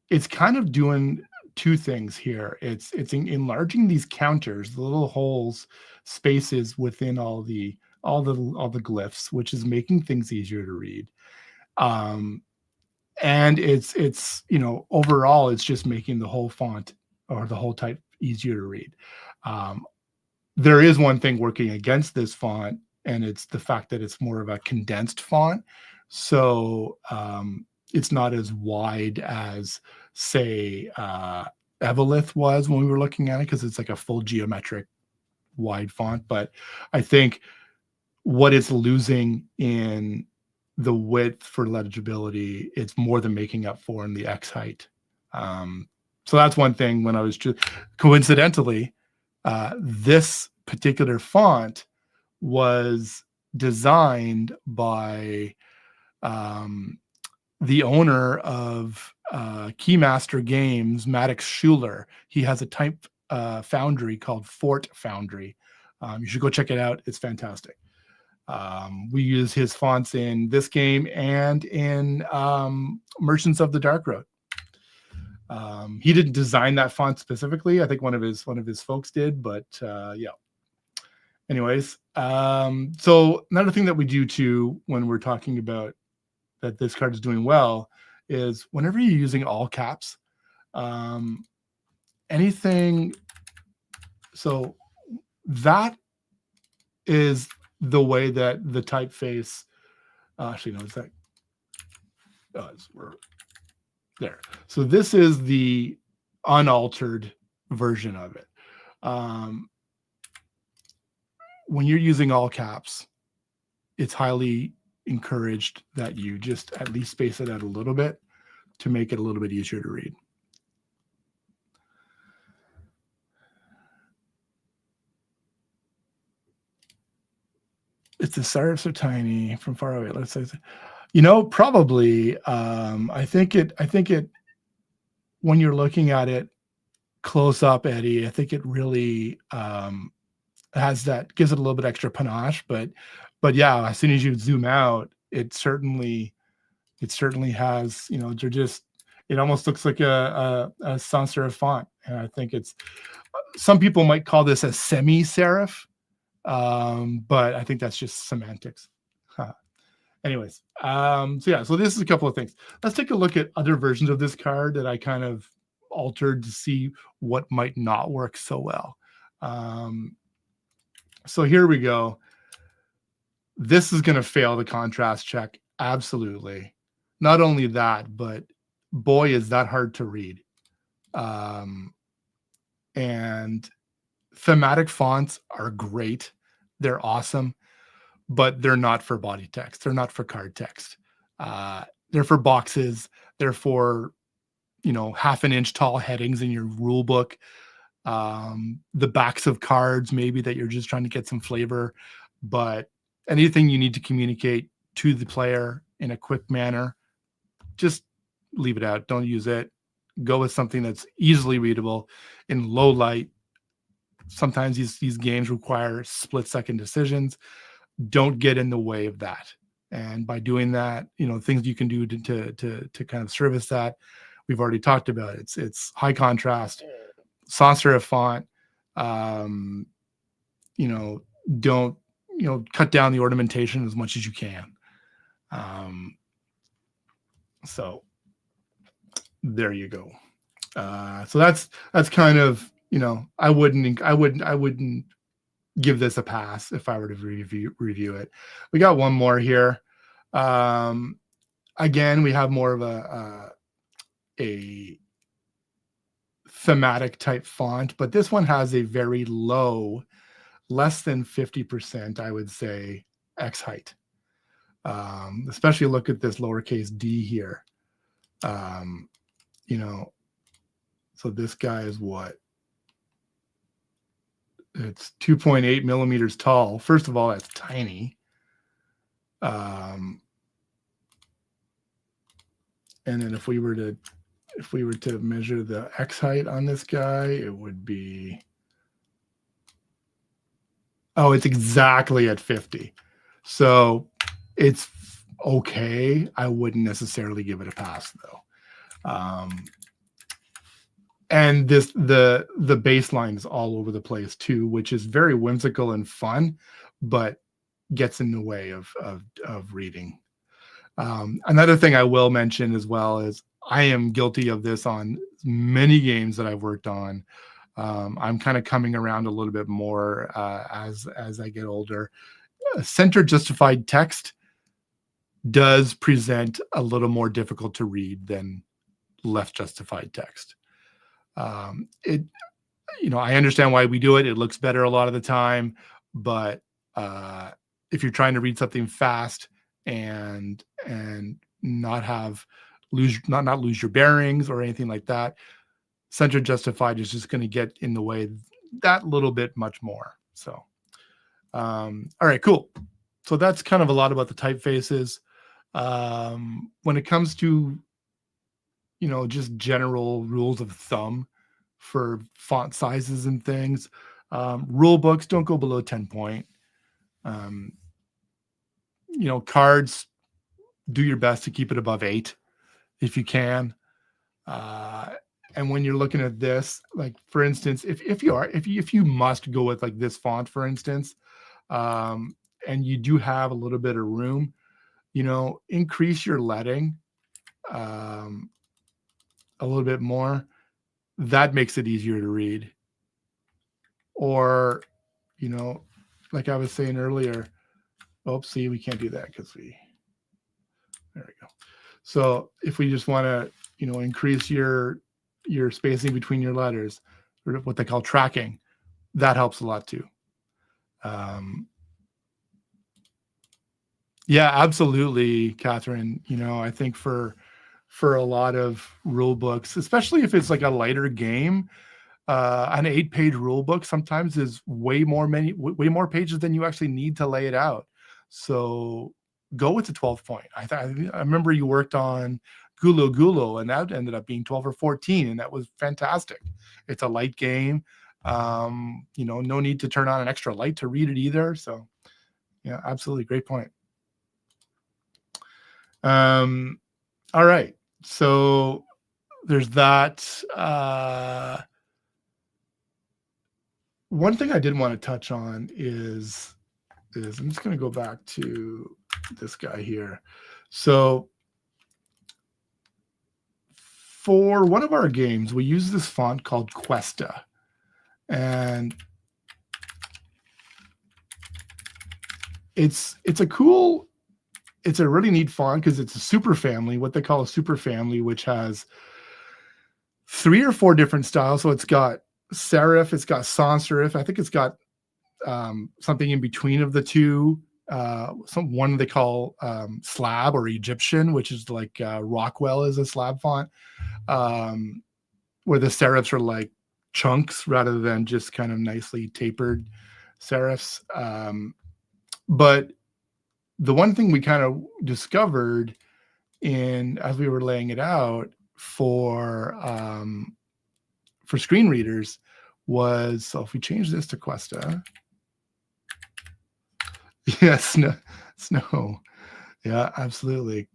it's kind of doing two things here. It's enlarging these counters, the little holes, spaces within all the glyphs, which is making things easier to read. And it's you know, overall, it's just making the whole font or the whole type easier to read. There is one thing working against this font, and it's the fact that it's more of a condensed font. So it's not as wide as, say, Evolith was when we were looking at it, because it's like a full geometric wide font. But I think what it's losing in the width for legibility, it's more than making up for in the X height. So that's one thing. When I was just coincidentally, this particular font was designed by the owner of Keymaster Games, Maddox Schuler. He has a type foundry called Fort Foundry. You should go check it out. It's fantastic. We use his fonts in this game and in Merchants of the Dark Road. He didn't design that font specifically. I think one of his folks did, but yeah. Anyways, so another thing that we do too when we're talking about that this card is doing well is whenever you're using all caps, anything. So that is the way that the typeface. Actually, no, it's that. We're there. So this is the unaltered version of it. When you're using all caps, it's highly encouraged that you just at least space it out a little bit to make it a little bit easier to read. It's the serifs are tiny from far away. Let's say, you know, probably. I think it. When you're looking at it close up, Eddie, I think it really has that, gives it a little bit extra panache. But yeah, as soon as you zoom out, it certainly has. You know, it almost looks like a sans serif font, and I think it's. Some people might call this a semi-serif. But I think that's just semantics. Anyways, so yeah, so this is a couple of things. Let's take a look at other versions of this card that I kind of altered to see what might not work so well. So here we go. This is going to fail the contrast check. Absolutely. Not only that, but boy, is that hard to read. And thematic fonts are great. They're awesome, but they're not for body text. They're not for card text. They're for boxes. They're for, you know, 1/2 inch tall headings in your rule book. The backs of cards, maybe, that you're just trying to get some flavor, but anything you need to communicate to the player in a quick manner, just leave it out. Don't use it. Go with something that's easily readable in low light. Sometimes these games require split-second decisions. Don't get in the way of that. And by doing that, you know, things you can do to kind of service that, we've already talked about. It's high contrast, sans serif font. You know, don't, you know, cut down the ornamentation as much as you can. So there you go. So that's kind of, you know, I wouldn't give this a pass if I were to review it. We got one more here. Again, we have more of a thematic type font, but this one has a very low, less than 50%, I would say, X height. Especially look at this lowercase d here. You know, so this guy is what? It's 2.8 millimeters tall. First of all, that's tiny. And then if we were to measure the X height on this guy, it would be, oh, it's exactly at 50. So it's okay. I wouldn't necessarily give it a pass though. And the baseline is all over the place too, which is very whimsical and fun, but gets in the way of reading. Another thing I will mention as well is I am guilty of this on many games that I've worked on. I'm kind of coming around a little bit more as I get older. Center justified text does present a little more difficult to read than left justified text. I understand why we do it. It looks better a lot of the time, but if you're trying to read something fast and not lose your bearings or anything like that, center justified is just going to get in the way that little bit much more. So, all right, cool. So that's kind of a lot about the typefaces. When it comes to, just general rules of thumb for font sizes and things, rule books don't go below 10 point. Cards, do your best to keep it above 8 if you can. And when you're looking at this, like for instance, if you must go with like this font, for instance, and you do have a little bit of room, increase your leading a little bit more. That makes it easier to read. Or, like I was saying earlier, see, we can't do that because there we go. So if we just want to, increase your spacing between your letters, or what they call tracking, that helps a lot too. Yeah, absolutely, Catherine. I think for a lot of rule books, especially if it's like a lighter game, an 8-page rule book sometimes is way more pages than you actually need to lay it out. So go with the 12 point. I remember you worked on Gulo Gulo, and that ended up being 12 or 14, and that was fantastic. It's a light game. No need to turn on an extra light to read it either. So yeah, absolutely. Great point. All right. So there's that. One thing I did want to touch on is I'm just going to go back to this guy here. So for one of our games, we use this font called Questa, and it's a really neat font because it's a super family, what they call a super family, which has 3 or 4 different styles. So it's got serif, it's got sans serif. I think it's got something in between of the two. One they call slab or Egyptian, which is like Rockwell is a slab font, where the serifs are like chunks rather than just kind of nicely tapered serifs. But the one thing we kind of discovered as we were laying it out for screen readers was, so if we change this to Questa, yes, snow, yeah, absolutely,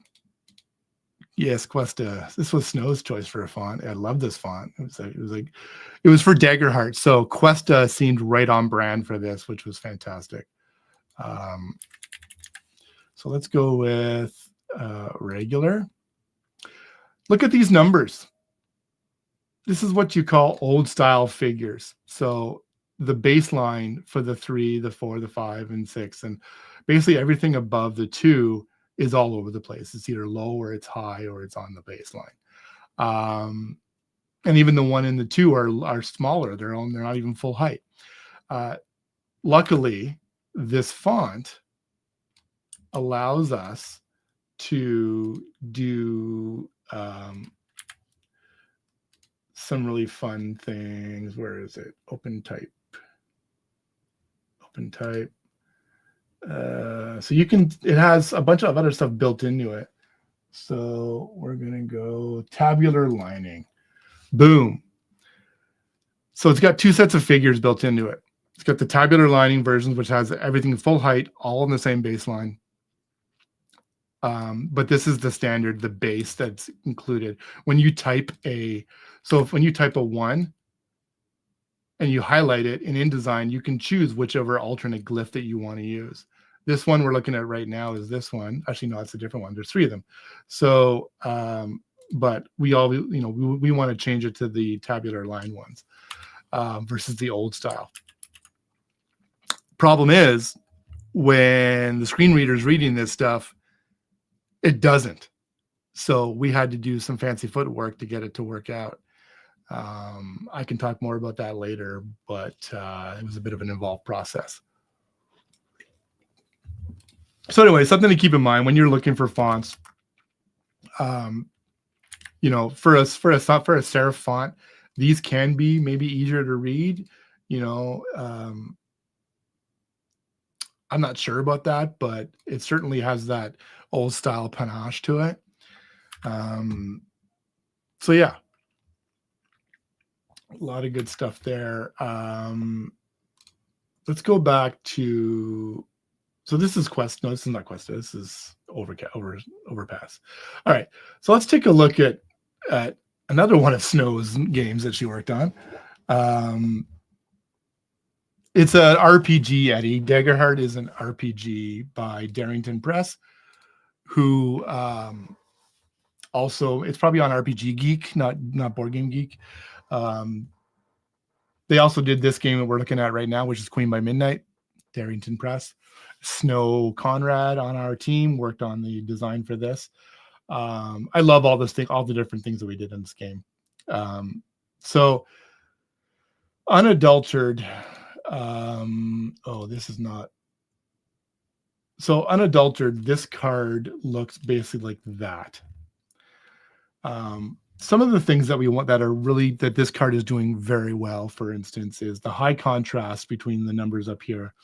yes, Questa. This was Snow's choice for a font. I love this font. It was for Daggerheart, so Questa seemed right on brand for this, which was fantastic. So let's go with regular. Look at these numbers. This is what you call old style figures. So the baseline for the 3, the 4, the 5, and 6, and basically everything above the 2 is all over the place. It's either low or it's high or it's on the baseline. And even the 1 and the 2 are smaller. They're not even full height. Luckily, this font allows us to do some really fun things. Where is it? Open type. So you can, it has a bunch of other stuff built into it. So we're going to go tabular lining. Boom. So it's got 2 sets of figures built into it. It's got the tabular lining versions, which has everything full height, all on the same baseline. But this is the standard, the base that's included. When you type when you type a 1 and you highlight it in InDesign, you can choose whichever alternate glyph that you want to use. This one we're looking at right now is this one. Actually, no, it's a different one. There's 3 of them. So, but we want to change it to the tabular line ones versus the old style. Problem is, when the screen reader's reading this stuff, it doesn't. So we had to do some fancy footwork to get it to work out. I can talk more about that later, but it was a bit of an involved process. So anyway, something to keep in mind when you're looking for fonts. You know, for a serif font, these can be maybe easier to read. You know, I'm not sure about that, but it certainly has that old style panache to it. So yeah, a lot of good stuff there. Let's go back to, so this is Quest. No, this is not Quest. This is Overpass. All right. So let's take a look at another one of Snow's games that she worked on. It's an RPG, Eddie. Daggerheart is an RPG by Darrington Press, who also, it's probably on RPG Geek, not Board Game Geek. They also did this game that we're looking at right now, which is Queen by Midnight, Darrington Press. Snow Conrad on our team worked on the design for this. I love all the different things that we did in this game. So unadulterated. This is not. So unadulterated, this card looks basically like that. Some of the things that we want that this card is doing very well, for instance, is the high contrast between the numbers up here.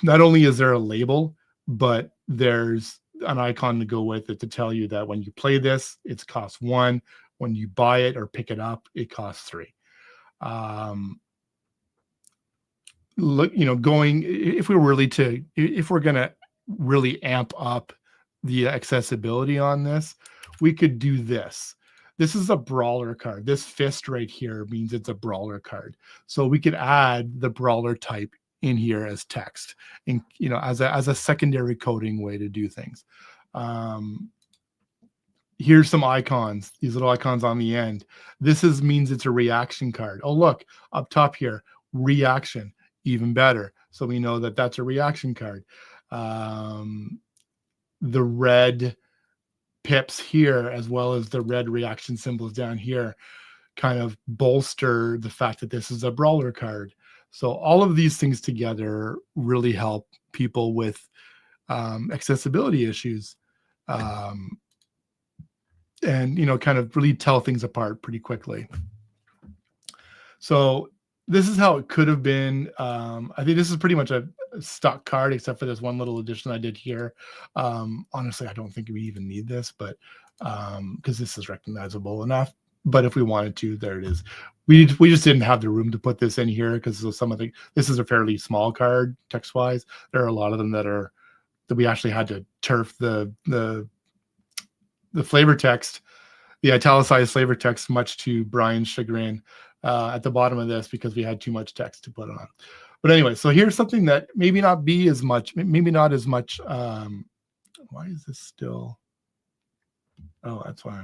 Not only is there a label, but there's an icon to go with it to tell you that when you play this, it costs 1. When you buy it or pick it up, it costs 3. Look, you know, if we're gonna really amp up the accessibility on this, we could do this. This is a brawler card. This fist right here means it's a brawler card. So we could add the brawler type in here as text, and you know, as a secondary coding way to do things. Here's some icons. These little icons on the end. This means it's a reaction card. Oh, look up top here, reaction. Even better. So we know that that's a reaction card. The red pips here, as well as the red reaction symbols down here, kind of bolster the fact that this is a brawler card. So all of these things together really help people with accessibility issues, and you know, kind of really tell things apart pretty quickly. So this is how it could have been. I think this is pretty much a stock card, except for this one little addition I did here. Honestly, I don't think we even need this, but because this is recognizable enough. But if we wanted to, there it is. We just didn't have the room to put this in here because this is a fairly small card text-wise. There are a lot of them that we actually had to turf the flavor text, the italicized flavor text, much to Brian's chagrin, at the bottom of this because we had too much text to put on. But anyway, so here's something that maybe not as much. Why is this still? Oh, that's why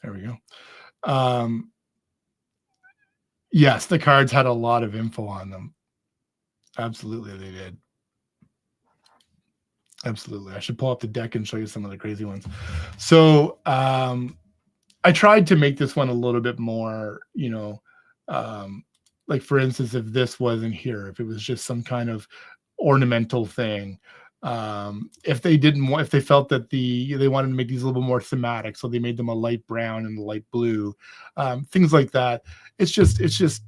there we go. Yes, the cards had a lot of info on them. Absolutely, they did. Absolutely. I should pull up the deck and show you some of the crazy ones. So I tried to make this one a little bit more, like for instance, if this wasn't here, if it was just some kind of ornamental thing, if they didn't want, if they felt that they wanted to make these a little bit more thematic, so they made them a light brown and a light blue, things like that. It's just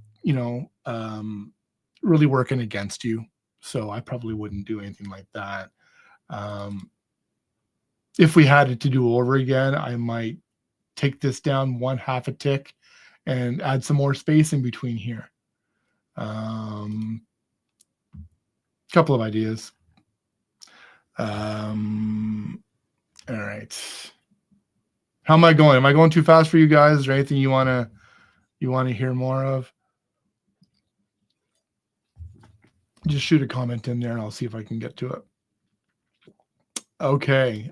really working against you. So I probably wouldn't do anything like that. If we had it to do over again, I might take this down 1/2 a tick and add some more space in between here. Couple of ideas. All right. How am I going? Am I going too fast for you guys? Is there anything you want to hear more of? Just shoot a comment in there and I'll see if I can get to it. Okay.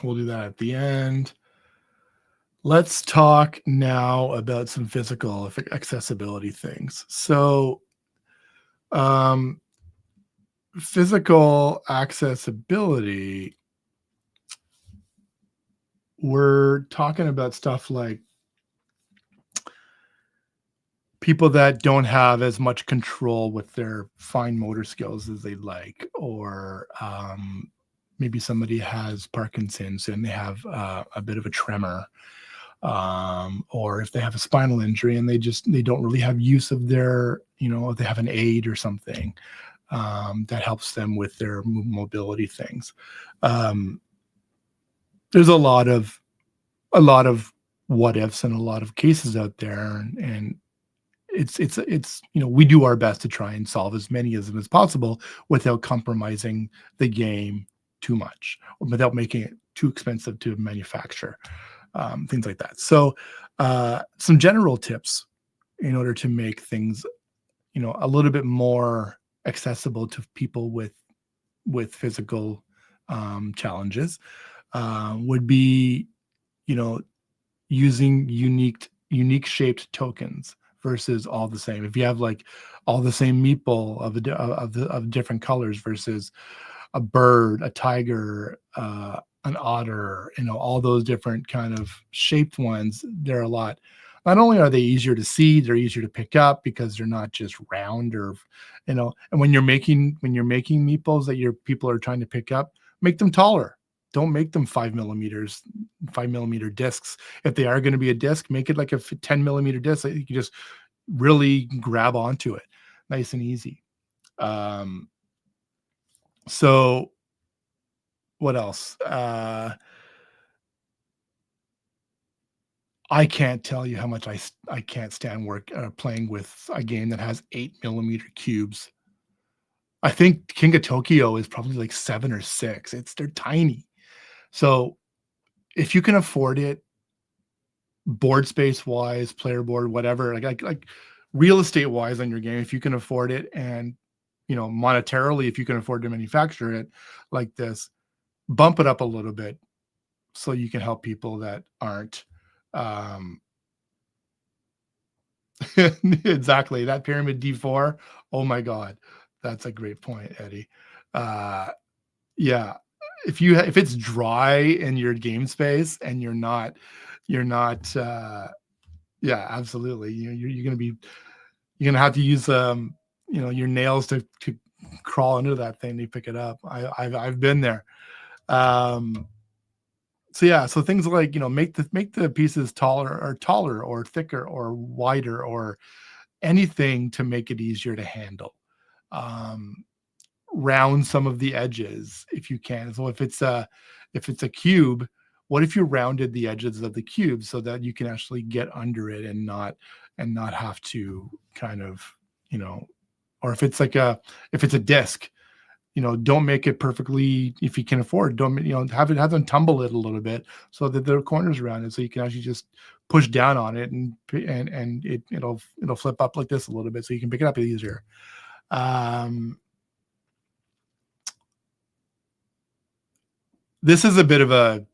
We'll do that at the end. Let's talk now about some physical accessibility things. So, physical accessibility, we're talking about stuff like people that don't have as much control with their fine motor skills as they'd like, or maybe somebody has Parkinson's and they have a bit of a tremor, or if they have a spinal injury and they don't really have use of their, if they have an aid or something that helps them with their mobility things. There's a lot of what ifs and a lot of cases out there, and it's we do our best to try and solve as many of them as possible without compromising the game too much, or without making it too expensive to manufacture, things like that. So some general tips in order to make things a little bit more accessible to people with physical challenges would be using unique shaped tokens versus all the same. If you have like all the same meeple of different colors versus a bird, a tiger, an otter, all those different kind of shaped ones, they're a lot. Not only are they easier to see, they're easier to pick up because they're not just round or, and when you're making meeples that your people are trying to pick up, make them taller. Don't make them 5 millimeter discs. If they are going to be a disc, make it like a 10 millimeter disc that you can just really grab onto it, nice and easy. So what else? I can't tell you how much I can't stand playing with a game that has 8 millimeter cubes. I think King of Tokyo is probably like 7 or 6. They're tiny. So if you can afford it, board space wise, player board, whatever, like real estate wise on your game, if you can afford it, and monetarily, if you can afford to manufacture it like this, bump it up a little bit so you can help people that aren't. Exactly, that pyramid D4. Oh my God, that's a great point, Eddie. Yeah, if it's dry in your game space and you're not yeah, absolutely, you're gonna have to use your nails to crawl under that thing to pick it up. I've been there. So yeah, so things like make the pieces taller or thicker or wider or anything to make it easier to handle. Round some of the edges if you can. So if it's a cube, what if you rounded the edges of the cube so that you can actually get under it and not have to kind of, or if it's a disc, don't make it perfectly, if you can afford, don't, have them tumble it a little bit so that there are corners around it, so you can actually just push down on it and it'll flip up like this a little bit so you can pick it up easier. This is a bit of a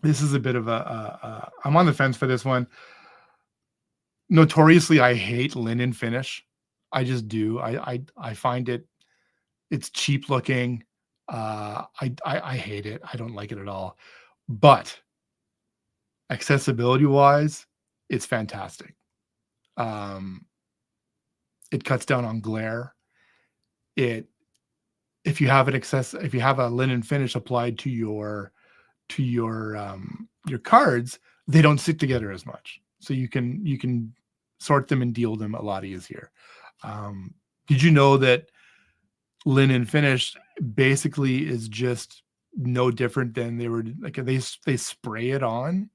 this is a bit of I'm on the fence for this one. Notoriously, I hate linen finish. I just do. I find it's cheap looking. I hate it. I don't like it at all. But accessibility wise, it's fantastic. It cuts down on glare. If you have a linen finish applied to your cards, they don't stick together as much. So you can sort them and deal them a lot easier. Did you know that linen finish basically is just no different than they spray it on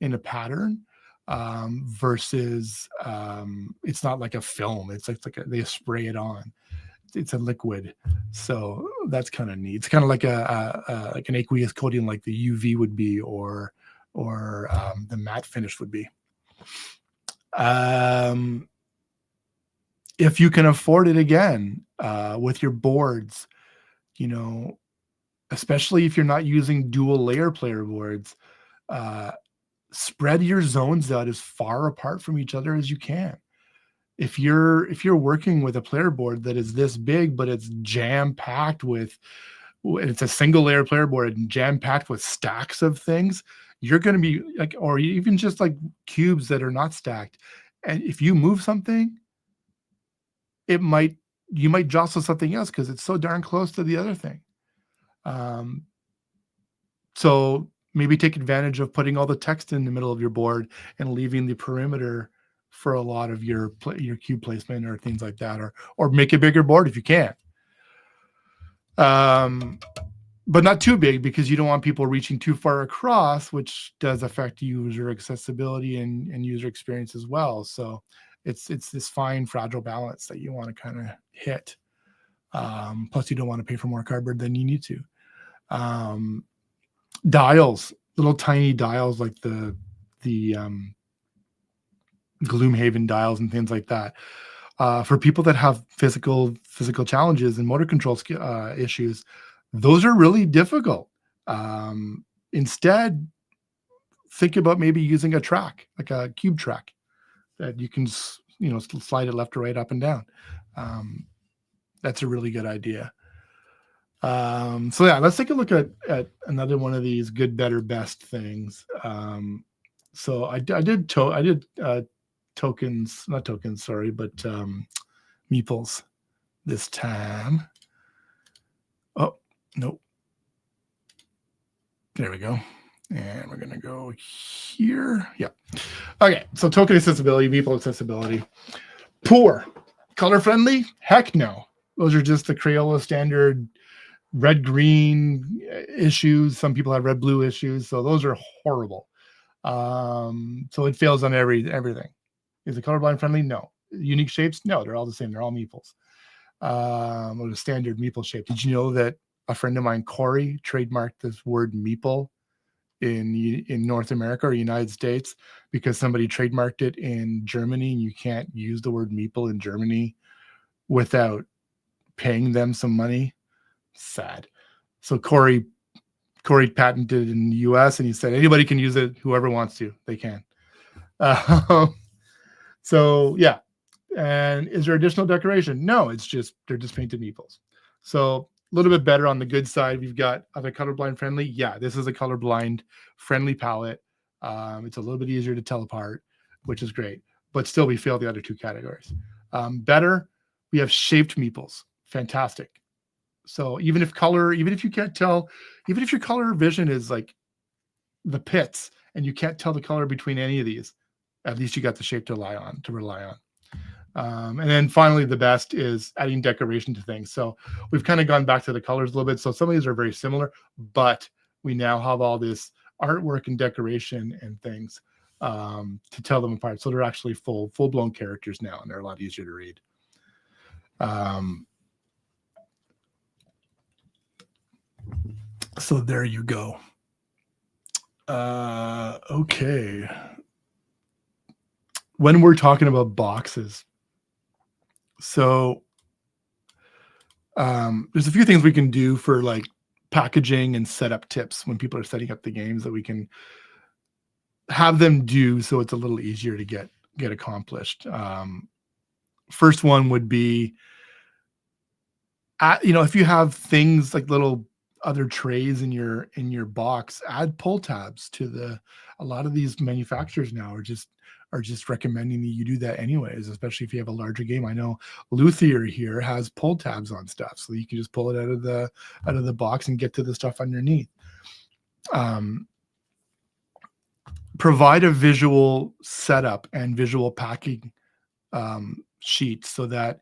in a pattern, versus it's not like a film. It's like they spray it on. It's a liquid, so that's kind of neat. It's kind of like like an aqueous coating, like the UV would be, or the matte finish would be. If you can afford it, again, with your boards, especially if you're not using dual layer player boards, spread your zones out as far apart from each other as you can. If you're working with a player board that is this big, but it's jam-packed it's a single layer player board and jam-packed with stacks of things, you're going to be like, or even just like cubes that are not stacked. And if you move something, you might jostle something else because it's so darn close to the other thing. So maybe take advantage of putting all the text in the middle of your board and leaving the perimeter for a lot of your cube placement or things like that, or make a bigger board if you can. But not too big, because you don't want people reaching too far across, which does affect user accessibility and user experience as well. So it's this fine, fragile balance that you want to kind of hit. Plus, you don't want to pay for more cardboard than you need to. Dials, little tiny dials like the Gloomhaven dials and things like that. For people that have physical challenges and motor control issues, those are really difficult. Instead, think about maybe using a track, like a cube track, that you can slide it left or right, up and down. That's a really good idea. So yeah, let's take a look at another one of these good, better, best things. So I did tokens, not tokens, sorry, but meeples this time. Oh, nope. There we go. And we're going to go here. Yeah. Okay. So token accessibility, meeple accessibility. Poor. Color friendly? Heck no. Those are just the Crayola standard red-green issues. Some people have red-blue issues. So those are horrible. So it fails on everything. Is it colorblind friendly? No. Unique shapes? No, they're all the same. They're all meeples. Or the standard meeple shape. Did you know that a friend of mine, Corey, trademarked this word meeple in North America or United States because somebody trademarked it in Germany, and you can't use the word meeple in Germany without paying them some money? Sad. So Corey patented it in the US, and he said anybody can use it. Whoever wants to, they can. So yeah. And is there additional decoration? No, they're just painted meeples. So a little bit better on the good side. We've got other colorblind friendly. Yeah, this is a colorblind friendly palette. It's a little bit easier to tell apart, which is great. But still, we fail the other two categories. Better, we have shaped meeples. Fantastic. So even if you can't tell, even if your color vision is like the pits and you can't tell the color between any of these, at least you got the shape to rely on. And then finally, the best is adding decoration to things. So we've kind of gone back to the colors a little bit. So some of these are very similar, but we now have all this artwork and decoration and things to tell them apart. So they're actually full-blown characters now, and they're a lot easier to read. So there you go. Okay. When we're talking about boxes, so there's a few things we can do for like packaging and setup tips when people are setting up the games that we can have them do so it's a little easier to get accomplished. First one would be, if you have things like little other trays in your box, add pull tabs to a lot of these manufacturers now are just recommending that you do that anyways, especially if you have a larger game. I know Luthier here has pull tabs on stuff, so you can just pull it out of the box and get to the stuff underneath. Provide a visual setup and visual packing sheet so that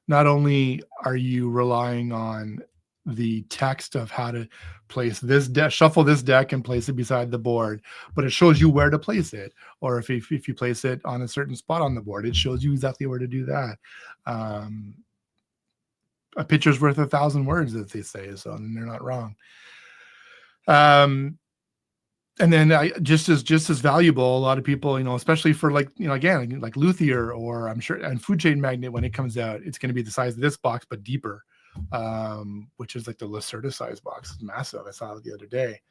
not only are you relying on the text of how to place this deck, shuffle this deck and place it beside the board, but it shows you where to place it. Or if you place it on a certain spot on the board, it shows you exactly where to do that. A picture's worth 1,000 words, as they say, so they're not wrong. And then just as valuable, a lot of people, especially for again, like Luthier, or I'm sure, and Food Chain Magnet, when it comes out, it's going to be the size of this box, but deeper, which is like the Lacerda size box. It's massive. I saw it the other day.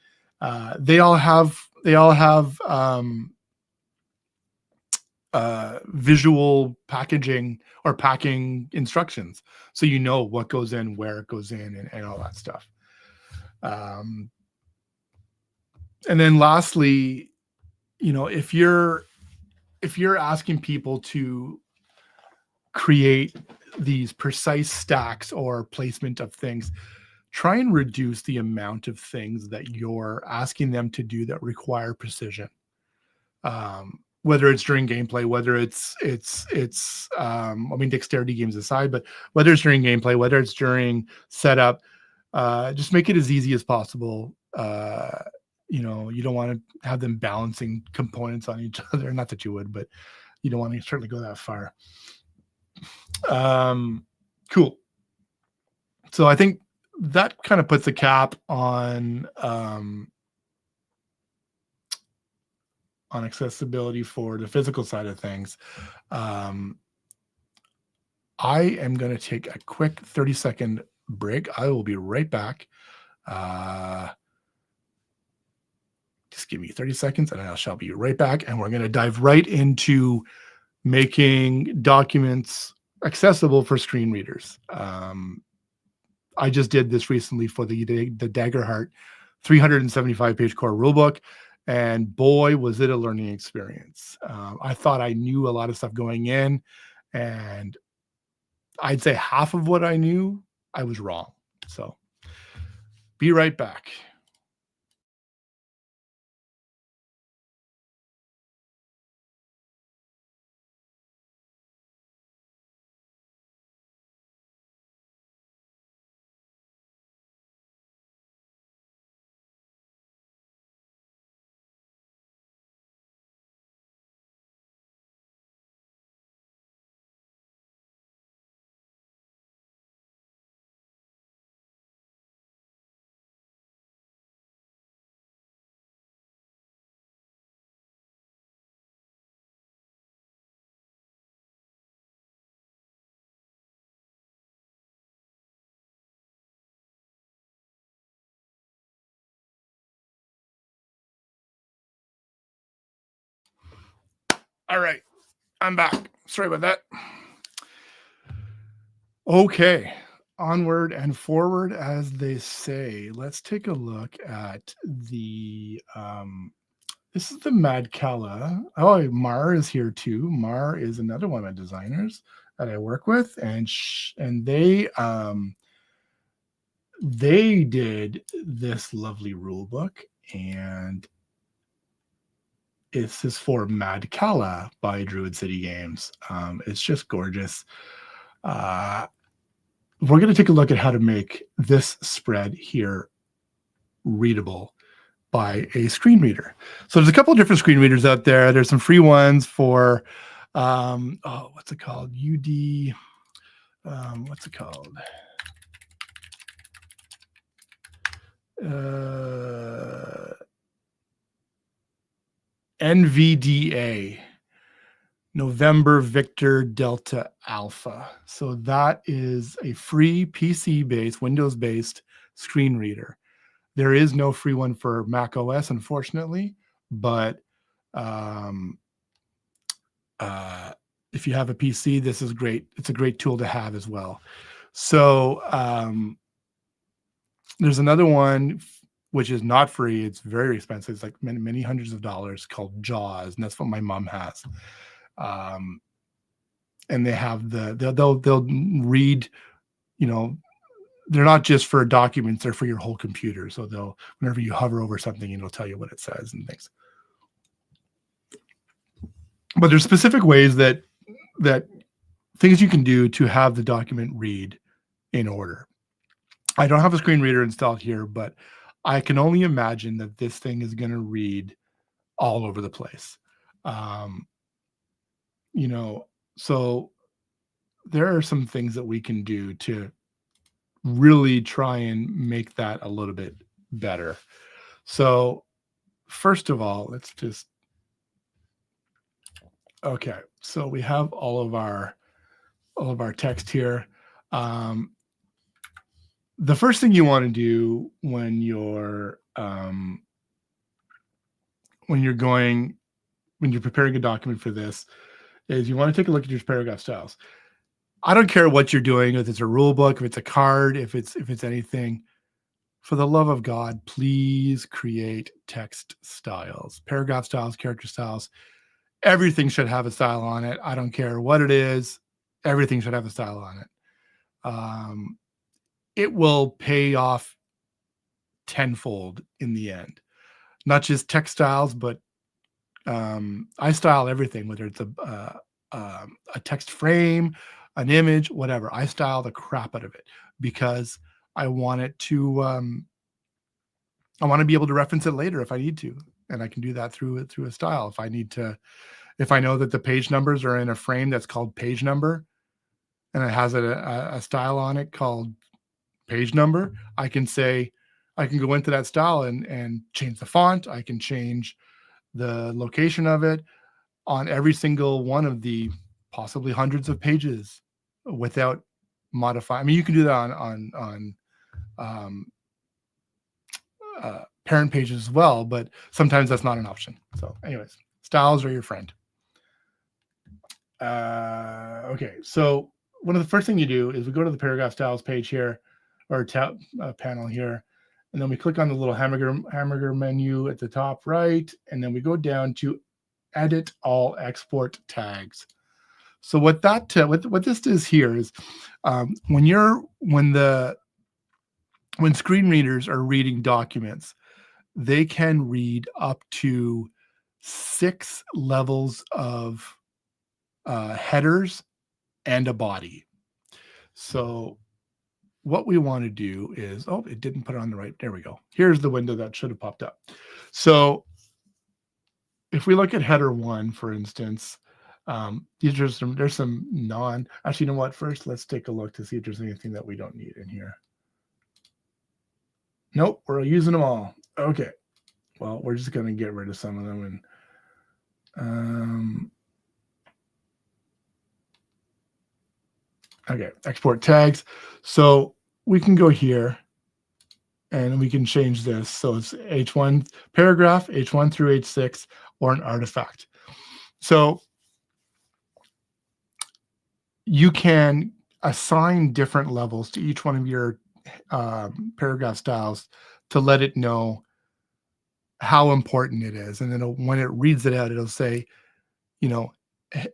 They all have visual packaging or packing instructions. So you know what goes in, where it goes in, and all that stuff. And then lastly, if you're asking people to create these precise stacks or placement of things, try and reduce the amount of things that you're asking them to do that require precision. Whether it's during gameplay, whether it's dexterity games aside, but whether it's during gameplay, whether it's during setup, just make it as easy as possible. You don't want to have them balancing components on each other. Not that you would, but you don't want to certainly go that far. Cool. So I think that kind of puts a cap on accessibility for the physical side of things. I am going to take a quick 30-second break. I will be right back. Just give me 30 seconds and I shall be right back. And we're going to dive right into making documents accessible for screen readers. I just did this recently for the Daggerheart 375-page core rulebook, and boy, was it a learning experience. I thought I knew a lot of stuff going in, and I'd say half of what I knew, I was wrong. So be right back. All right, I'm back. Sorry about that. Okay, onward and forward, as they say. Let's take a look at the, this is the Madkella. Oh, Mar is here too. Mar is another one of my designers that I work with, and they did this lovely rule book, and this is for Madkella by Druid City Games. It's just gorgeous. We're going to take a look at how to make this spread here readable by a screen reader. So there's a couple of different screen readers out there. There's some free ones for, what's it called? What's it called? NVDA, November Victor Delta Alpha. So that is a free PC-based, Windows-based screen reader. There is no free one for Mac OS, unfortunately, but if you have a PC, this is great. It's a great tool to have as well. So there's another one which is not free. It's very expensive. It's like many hundreds of dollars, called JAWS, and that's what my mom has. And they have they'll read, they're not just for documents, they're for your whole computer. So whenever you hover over something, it'll tell you what it says and things. But there's specific ways that things you can do to have the document read in order. I don't have a screen reader installed here, but I can only imagine that this thing is going to read all over the place. So there are some things that we can do to really try and make that a little bit better. So first of all, let's just, okay. So we have all of our text here. The first thing you want to do when you're preparing a document for this is you want to take a look at your paragraph styles. I don't care what you're doing, if it's a rule book, if it's a card, if it's anything. For the love of God, please create text styles, paragraph styles, character styles. Everything should have a style on it. I don't care what it is. Everything should have a style on it. It will pay off tenfold in the end. Not just text styles, but I style everything, whether it's a text frame, an image, whatever. I style the crap out of it because I want it to. I want to be able to reference it later if I need to, and I can do that through a style. If I need to, if I know that the page numbers are in a frame that's called page number, and it has a style on it called page number, I can go into that style and change the font. I can change the location of it on every single one of the possibly hundreds of pages without modifying. I mean, you can do that on parent pages as well, but sometimes that's not an option. So anyways, styles are your friend. Okay, so one of the first thing you do is we go to the paragraph styles page here, or tab panel here, and then we click on the little hamburger menu at the top right, and then we go down to edit all export tags. So what this is here is when screen readers are reading documents, they can read up to 6 levels of headers and a body. So what we want to do is, it didn't put it on the right. There we go. Here's the window that should have popped up. So if we look at header 1, for instance, there's some actually, you know what? First, let's take a look to see if there's anything that we don't need in here. Nope, we're using them all. Okay. Well, we're just going to get rid of some of them. And okay, export tags. So we can go here and we can change this. So it's H1 paragraph, H1 through H6, or an artifact. So you can assign different levels to each one of your paragraph styles to let it know how important it is. And then when it reads it out, it'll say, H1,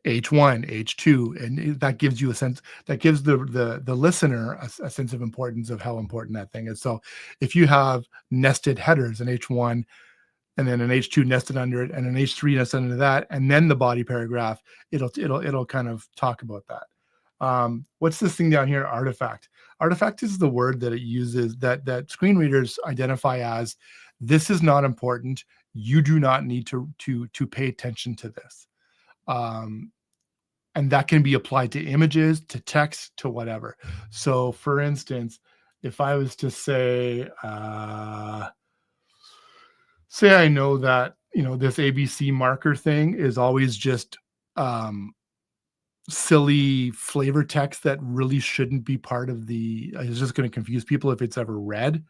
H2, and that gives you a sense, that gives the listener a sense of importance of how important that thing is. So if you have nested headers in H1 and then an H2 nested under it and an H3 nested under that, and then the body paragraph, it'll kind of talk about that. What's this thing down here? Artifact. Artifact is the word that it uses that screen readers identify as, this is not important. You do not need to pay attention to this. And that can be applied to images, to text, to whatever. So for instance, if I was to say I know that, this ABC marker thing is always just silly flavor text that really shouldn't be part of it's just going to confuse people if it's ever read,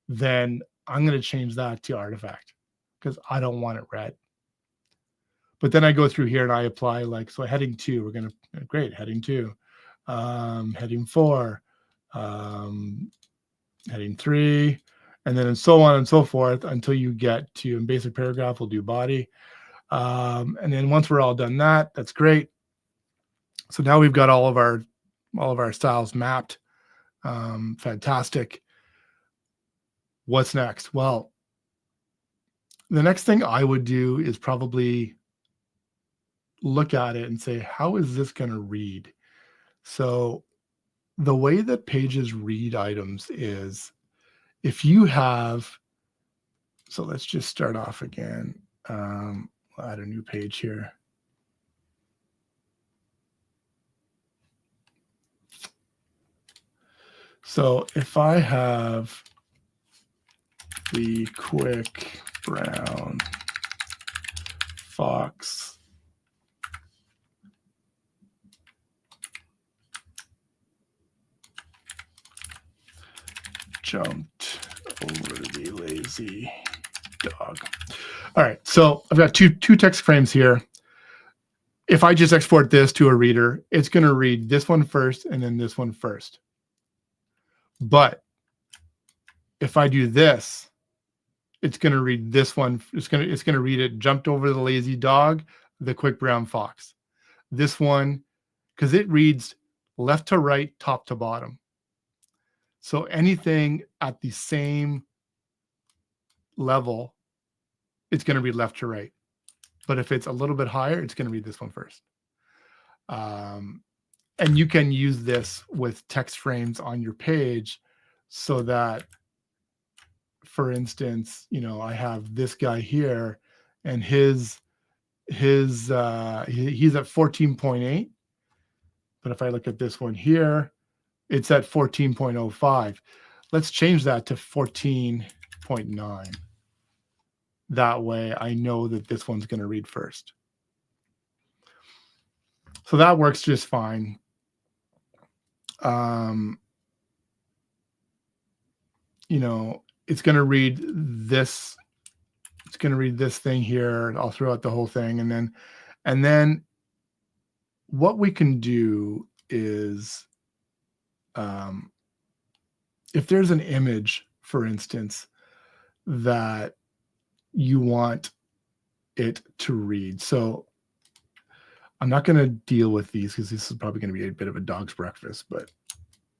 then I'm going to change that to artifact because I don't want it red. But then I go through here and I apply like, so heading 2, we're going to, great, heading 2, heading 4, heading 3, and then so on and so forth until you get to, in basic paragraph, we'll do body. And then once we're all done that, that's great. So now we've got all of our styles mapped. Fantastic. What's next? Well, the next thing I would do is probably look at it and say, how is this going to read? So the way that pages read items is if you have, so let's just start off again. I'll add a new page here. So if I have the quick brown fox jumped over the lazy dog. All right, so I've got two text frames here. If I just export this to a reader, it's going to read this one first and then this one first. But if I do this, it's going to read this one. It's going to read it jumped over the lazy dog, the quick brown fox. This one, because it reads left to right, top to bottom. So anything at the same level, it's going to read left to right. But if it's a little bit higher, it's going to read this one first. And you can use this with text frames on your page so that, for instance, you know, I have this guy here and he's at 14.8. But if I look at this one here, it's at 14.05. Let's change that to 14.9. That way I know that this one's going to read first. So that works just fine. You know, it's going to read this. It's going to read this thing here all throughout the whole thing. And then what we can do is, if there's an image, for instance, that you want it to read. So I'm not going to deal with these because this is probably going to be a bit of a dog's breakfast, but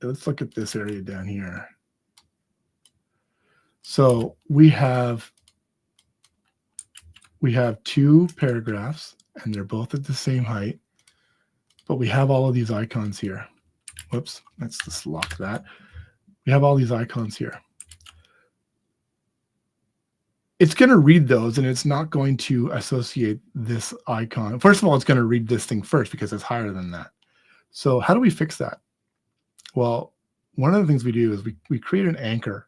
let's look at this area down here. So we have 2 paragraphs and they're both at the same height, but we have all of these icons here. Whoops, let's just lock that. We have all these icons here. It's going to read those and it's not going to associate this icon. First of all, it's going to read this thing first because it's higher than that. So how do we fix that? Well, one of the things we do is we create an anchor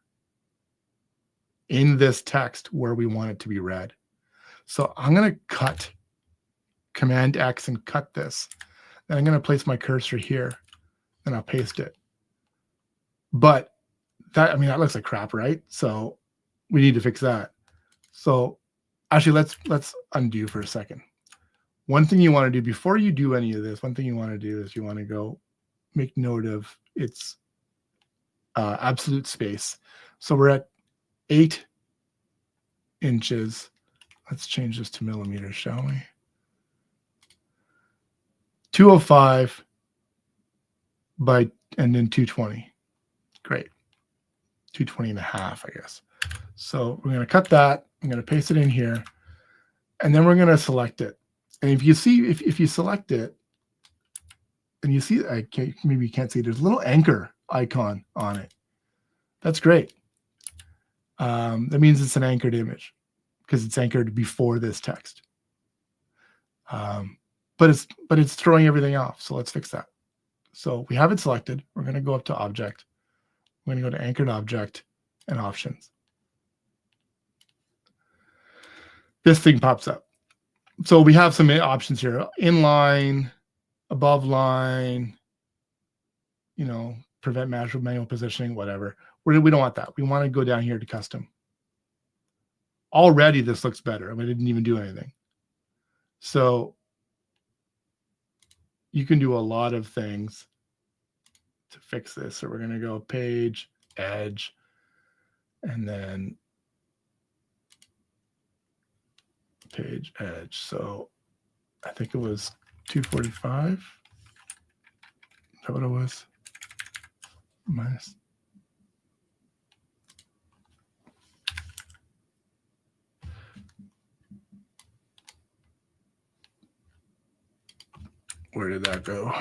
in this text where we want it to be read. So I'm going to cut Command X and cut this. Then I'm going to place my cursor here and I'll paste it. But that, I mean, that looks like crap, right? So we need to fix that. So actually, let's undo for a second. One thing you want to do before you do any of this, one thing you want to do is you want to go make note of its absolute space. So we're at 8 inches. Let's change this to millimeters, shall we? 205 and then 220. Great. 220 and a half, I guess. So we're going to cut that. I'm going to paste it in here. And then we're going to select it. And if you see, if you select it, and you see, maybe you can't see, there's a little anchor icon on it. That's great. That means it's an anchored image because it's anchored before this text. But it's throwing everything off. So let's fix that. So we have it selected. We're going to go up to Object. We're going to go to Anchored Object and Options. This thing pops up. So we have some options here: inline, above line, prevent manual positioning, whatever. We don't want that. We want to go down here to custom. already this looks better. I mean, I didn't even do anything. So you can do a lot of things to fix this. So we're going to go page, edge, and then page, edge. So I think it was 245. Is that what it was? Minus. Where did that go?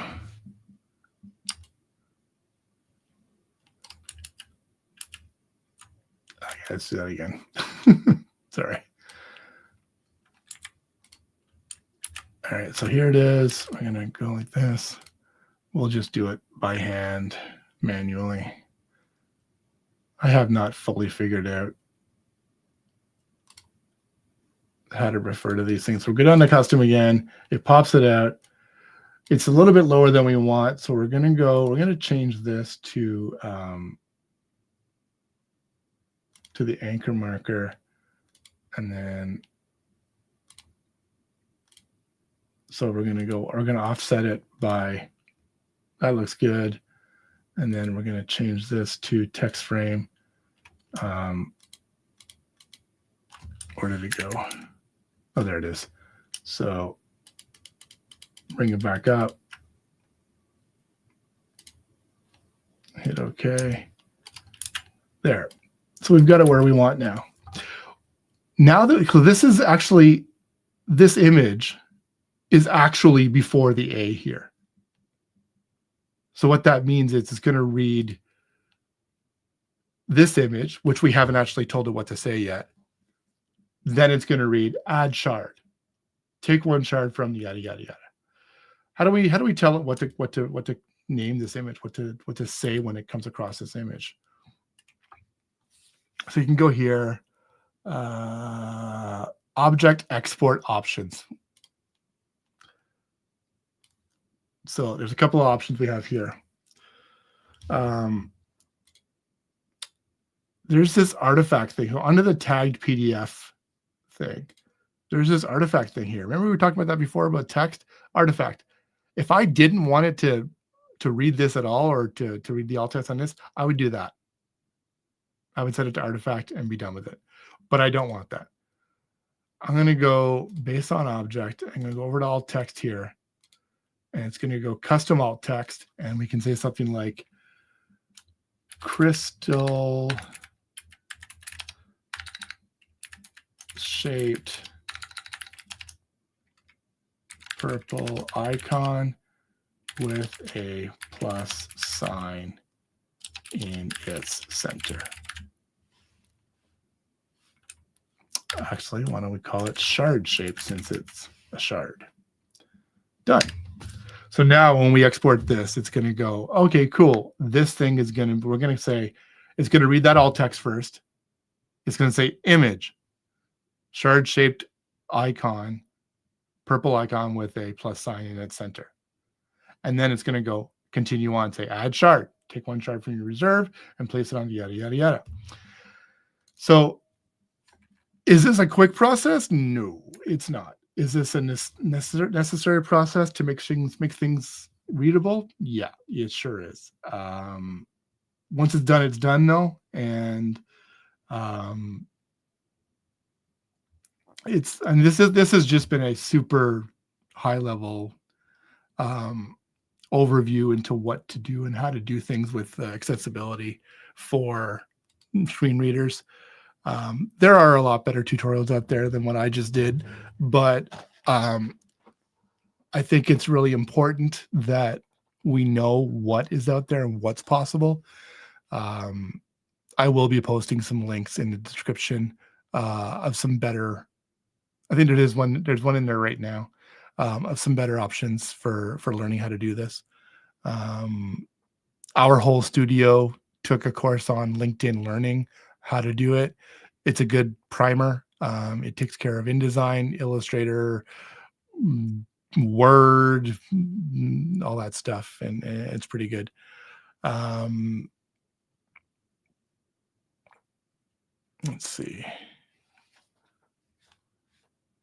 Okay, let's do that again. Sorry. All right, so here it is. I'm going to go like this. We'll just do it by hand, manually. I have not fully figured out how to refer to these things. So we'll go down to custom again. It pops it out. It's a little bit lower than we want. So we're going to change this to the anchor marker. And then, so we're going to offset it by, that looks good. And then we're going to change this to text frame. Where did it go? Oh, there it is. So bring it back up. Hit OK. There. So we've got it where we want now. Now that this is actually, this image is actually before the A here. So what that means is it's going to read this image, which we haven't actually told it what to say yet. Then it's going to read add shard. Take one shard from yada yada yada. How do we tell it what to name this image, what to say when it comes across this image? So you can go here, object export options. So there's a couple of options we have here. There's this artifact thing under the tagged PDF thing. There's this artifact thing here. Remember we were talking about that before about text artifact. If I didn't want it to read this at all or to read the alt text on this, I would do that. I would set it to artifact and be done with it. But I don't want that. I'm going to go based on object. I'm going to go over to alt text here. And it's going to go custom alt text. And we can say something like crystal shaped purple icon with a plus sign in its center. Actually, why don't we call it shard shape since it's a shard? Done. So now when we export this, it's going to go, okay, cool. This thing is going to, we're going to say, it's going to read that alt text first. It's going to say image, shard shaped icon, purple icon with a plus sign in its center. And then it's going to go continue on, say add shard, take one shard from your reserve and place it on yada, yada, yada. So is this a quick process? No, it's not. Is this a necessary process to make things readable? Yeah, it sure is. Once it's done though. And this has just been a super high level overview into what to do and how to do things with accessibility for screen readers. There are a lot better tutorials out there than what I just did, but I think it's really important that we know what is out there and what's possible. I will be posting some links in the description of some better, I think there's one in there right now, of some better options for learning how to do this. Our whole studio took a course on LinkedIn Learning how to do it. It's a good primer. It takes care of InDesign, Illustrator, Word, all that stuff, and it's pretty good. Let's see.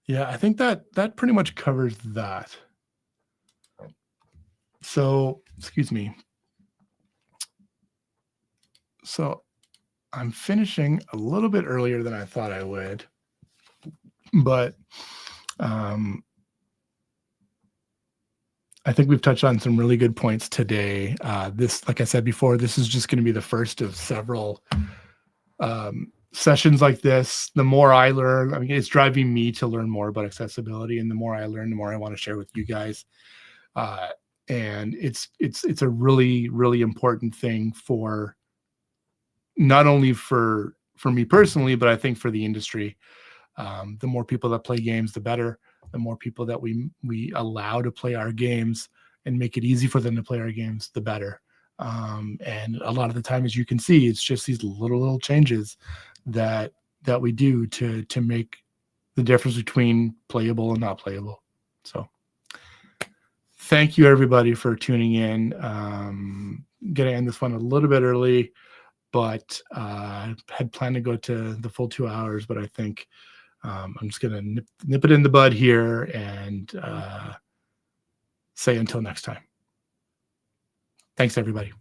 Yeah, I think that pretty much covers that. So, excuse me. So I'm finishing a little bit earlier than I thought I would, but I think we've touched on some really good points today. This, like I said before, this is just going to be the first of several sessions like this. The more I learn, I mean, it's driving me to learn more about accessibility, and the more I learn, the more I want to share with you guys. And it's a really, really important thing for not only for me personally, but I think for the industry. The more people that play games, the better. The more people that we allow to play our games and make it easy for them to play our games, the better. And a lot of the time, as you can see, it's just these little changes that we do to make the difference between playable and not playable. So thank you, everybody, for tuning in. Gonna end this one a little bit early, but I had planned to go to the full 2 hours, but I think I'm just gonna nip it in the bud here and say until next time. Thanks, everybody.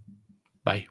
Bye.